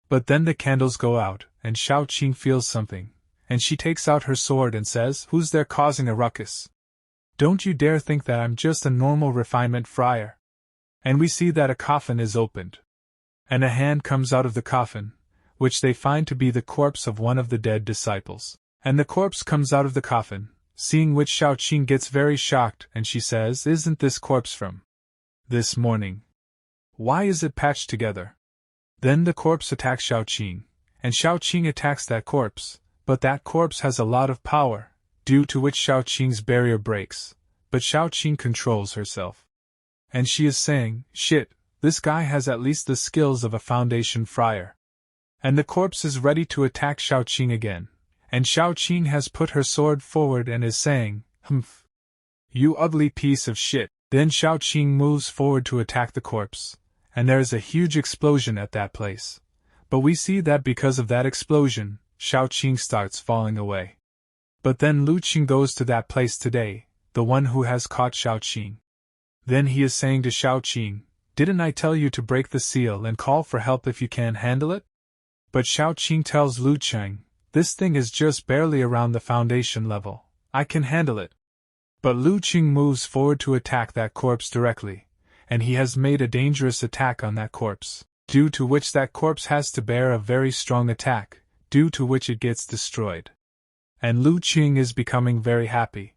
But then the candles go out, and Xiao Qing feels something, and she takes out her sword and says, Who's there causing a ruckus? Don't you dare think that I'm just a normal refinement friar. And we see that a coffin is opened. And a hand comes out of the coffin, which they find to be the corpse of one of the dead disciples. And the corpse comes out of the coffin, seeing which Xiao Qing gets very shocked and she says, Isn't this corpse from this morning? Why is it patched together? Then the corpse attacks Xiao Qing, and Xiao Qing attacks that corpse, but that corpse has a lot of power, due to which Xiao Qing's barrier breaks, but Xiao Qing controls herself. And she is saying, Shit, this guy has at least the skills of a foundation friar. And the corpse is ready to attack Xiao Qing again, and Xiao Qing has put her sword forward and is saying, Humph. You ugly piece of shit. Then Xiao Qing moves forward to attack the corpse, and there is a huge explosion at that place. But we see that because of that explosion, Xiao Qing starts falling away. But then Lu Qing goes to that place today, the one who has caught Xiao Qing. Then he is saying to Xiao Qing, Didn't I tell you to break the seal and call for help if you can handle it? But Xiao Qing tells Lu Qing, This thing is just barely around the foundation level, I can handle it. But Lu Qing moves forward to attack that corpse directly, and he has made a dangerous attack on that corpse, due to which that corpse has to bear a very strong attack, due to which it gets destroyed. And Lu Qing is becoming very happy.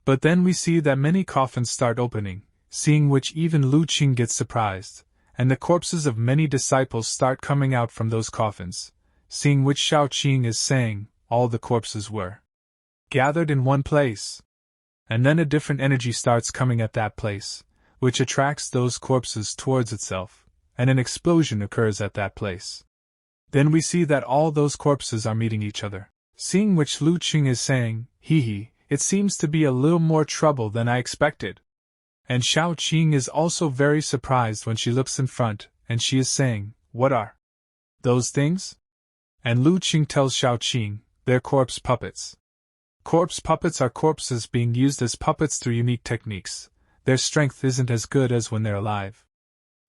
But then we see that many coffins start opening, seeing which even Lu Qing gets surprised, and the corpses of many disciples start coming out from those coffins, seeing which Xiao Qing is saying, all the corpses were gathered in one place. And then a different energy starts coming at that place, which attracts those corpses towards itself, and an explosion occurs at that place. Then we see that all those corpses are meeting each other, seeing which Lu Qing is saying, Hee hee, it seems to be a little more trouble than I expected. And Xiao Qing is also very surprised when she looks in front, and she is saying, What are those things? And Lu Qing tells Xiao Qing, They're corpse puppets. Corpse puppets are corpses being used as puppets through unique techniques. Their strength isn't as good as when they're alive.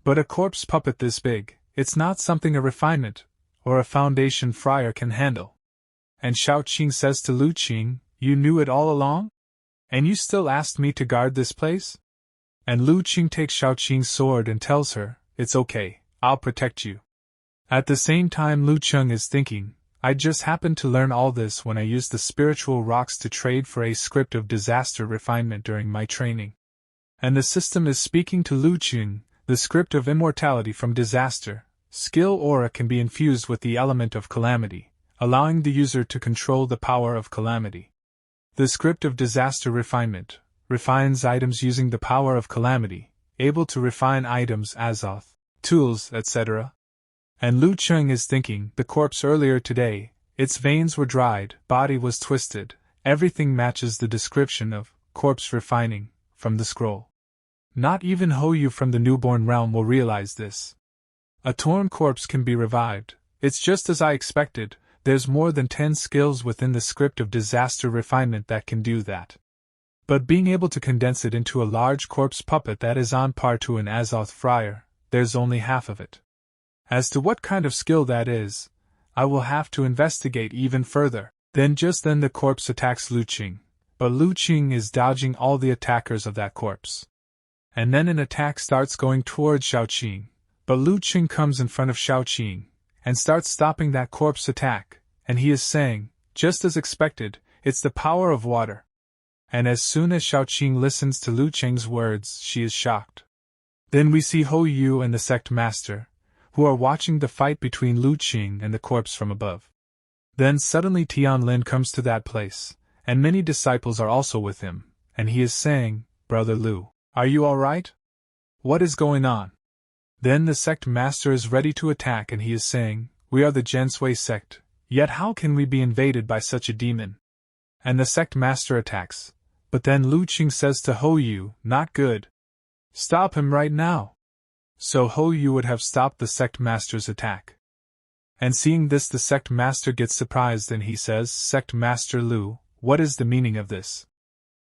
But a corpse puppet this big, it's not something a refinement, or a foundation friar can handle. And Xiao Qing says to Lu Qing, You knew it all along? And you still asked me to guard this place? And Lu Qing takes Xiao Qing's sword and tells her, It's okay, I'll protect you. At the same time Lu Cheng is thinking, I just happened to learn all this when I used the spiritual rocks to trade for a script of disaster refinement during my training. And the system is speaking to Lu Qing, the script of immortality from disaster. Skill aura can be infused with the element of calamity, allowing the user to control the power of calamity. The script of disaster refinement refines items using the power of calamity, able to refine items as auth. tools, etc. And Lu Cheng is thinking, the corpse earlier today, its veins were dried, body was twisted, everything matches the description of corpse refining from the scroll. Not even Hoyu from the newborn realm will realize this. A torn corpse can be revived. It's just as I expected, there's more than 10 skills within the script of disaster refinement that can do that. But being able to condense it into a large corpse puppet that is on par to an Azoth friar, there's only half of it. As to what kind of skill that is, I will have to investigate even further. Just then the corpse attacks Lu Qing, but Lu Qing is dodging all the attackers of that corpse. And then an attack starts going towards Xiao Qing, but Lu Qing comes in front of Xiao Qing, and starts stopping that corpse attack, and he is saying, just as expected, it's the power of water. And as soon as Xiao Qing listens to Lu Qing's words, she is shocked. Then we see Hoyu and the sect master, who are watching the fight between Lu Qing and the corpse from above. Then suddenly Tianlin comes to that place, and many disciples are also with him, and he is saying, Brother Lu, are you all right? What is going on? Then the sect master is ready to attack and he is saying, we are the Jensui sect, yet how can we be invaded by such a demon? And the sect master attacks, but then Lu Qing says to Hoyu, not good. Stop him right now. So Hoyu would have stopped the sect master's attack. And seeing this the sect master gets surprised and he says, Sect Master Lu, what is the meaning of this?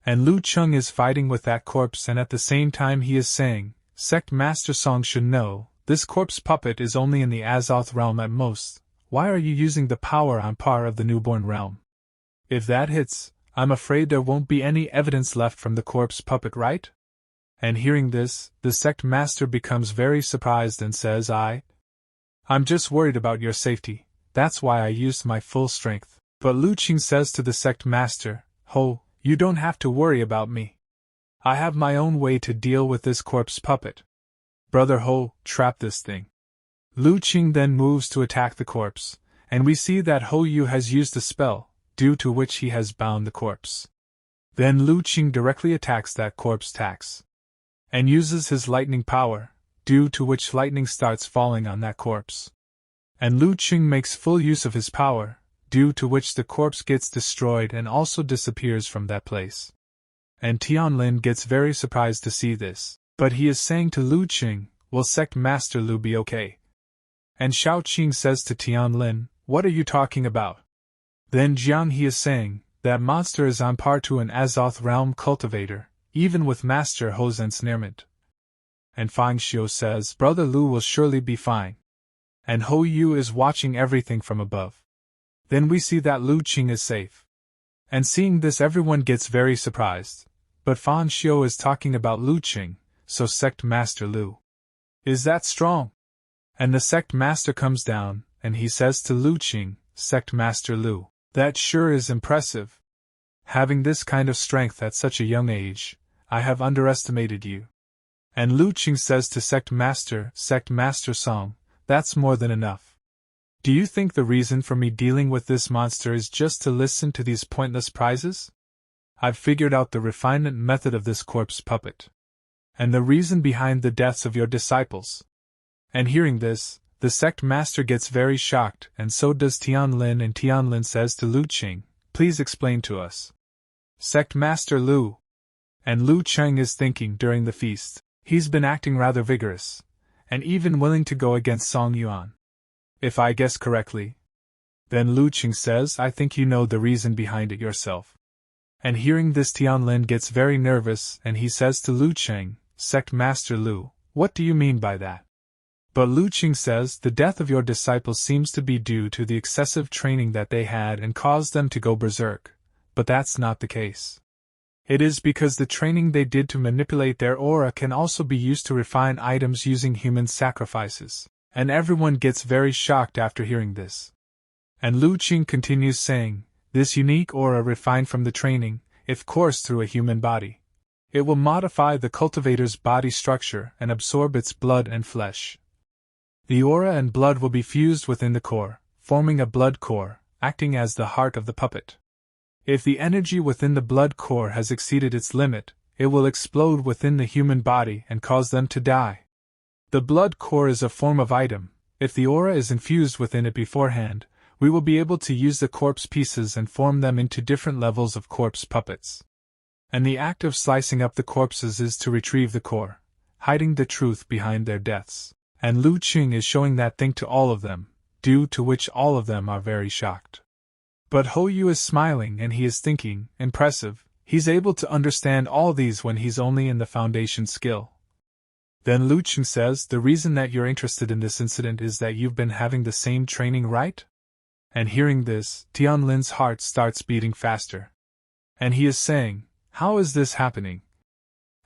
And Lu Cheng is fighting with that corpse and at the same time he is saying, Sect Master Song should know, this corpse puppet is only in the Azoth realm at most, why are you using the power on par of the newborn realm? If that hits, I'm afraid there won't be any evidence left from the corpse puppet, right? And hearing this, the sect master becomes very surprised and says, I'm just worried about your safety, that's why I used my full strength. But Lu Qing says to the sect master, Ho, you don't have to worry about me. I have my own way to deal with this corpse puppet. Brother Ho, trap this thing. Lu Qing then moves to attack the corpse, and we see that Hoyu has used a spell, due to which he has bound the corpse. Then Lu Qing directly attacks that corpse tax, and uses his lightning power, due to which lightning starts falling on that corpse. And Lu Qing makes full use of his power, due to which the corpse gets destroyed and also disappears from that place. And Tianlin gets very surprised to see this, but he is saying to Lu Qing, will Sect Master Lu be okay? And Xiao Qing says to Tianlin, what are you talking about? Then Jiang he is saying, that monster is on par to an Azoth realm cultivator, even with Master Ho's ensnarement. And Fang Xiu says, Brother Lu will surely be fine. And Hoyu is watching everything from above. Then we see that Lu Qing is safe. And seeing this everyone gets very surprised, but Fan Xiu is talking about Lu Qing, so Sect Master Lu. Is that strong? And the Sect Master comes down, and he says to Lu Qing, Sect Master Lu, that sure is impressive. Having this kind of strength at such a young age, I have underestimated you. And Lu Qing says to Sect Master Song, that's more than enough. Do you think the reason for me dealing with this monster is just to listen to these pointless prizes? I've figured out the refinement method of this corpse puppet. And the reason behind the deaths of your disciples. And hearing this, the sect master gets very shocked, and so does Tianlin, and Tianlin says to Lu Qing, please explain to us. Sect Master Lu. And Lu Cheng is thinking during the feast, he's been acting rather vigorous, and even willing to go against Song Yuan. If I guess correctly. Then Lu Qing says, I think you know the reason behind it yourself. And hearing this Tianlin gets very nervous and he says to Lu Qing, Sect Master Lu, what do you mean by that? But Lu Qing says, the death of your disciples seems to be due to the excessive training that they had and caused them to go berserk, but that's not the case. It is because the training they did to manipulate their aura can also be used to refine items using human sacrifices. And everyone gets very shocked after hearing this. And Lu Qing continues saying, this unique aura refined from the training, if coursed through a human body. It will modify the cultivator's body structure and absorb its blood and flesh. The aura and blood will be fused within the core, forming a blood core, acting as the heart of the puppet. If the energy within the blood core has exceeded its limit, it will explode within the human body and cause them to die. The blood core is a form of item. If the aura is infused within it beforehand, we will be able to use the corpse pieces and form them into different levels of corpse puppets. And the act of slicing up the corpses is to retrieve the core, hiding the truth behind their deaths. And Lu Cheng is showing that thing to all of them, due to which all of them are very shocked. But Ho Yu is smiling and he is thinking, impressive, he's able to understand all these when he's only in the foundation skill. Then Lu Cheng says, the reason that you're interested in this incident is that you've been having the same training, right? And hearing this, Tianlin's heart starts beating faster. And he is saying, how is this happening?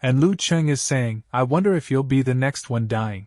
And Lu Cheng is saying, I wonder if you'll be the next one dying.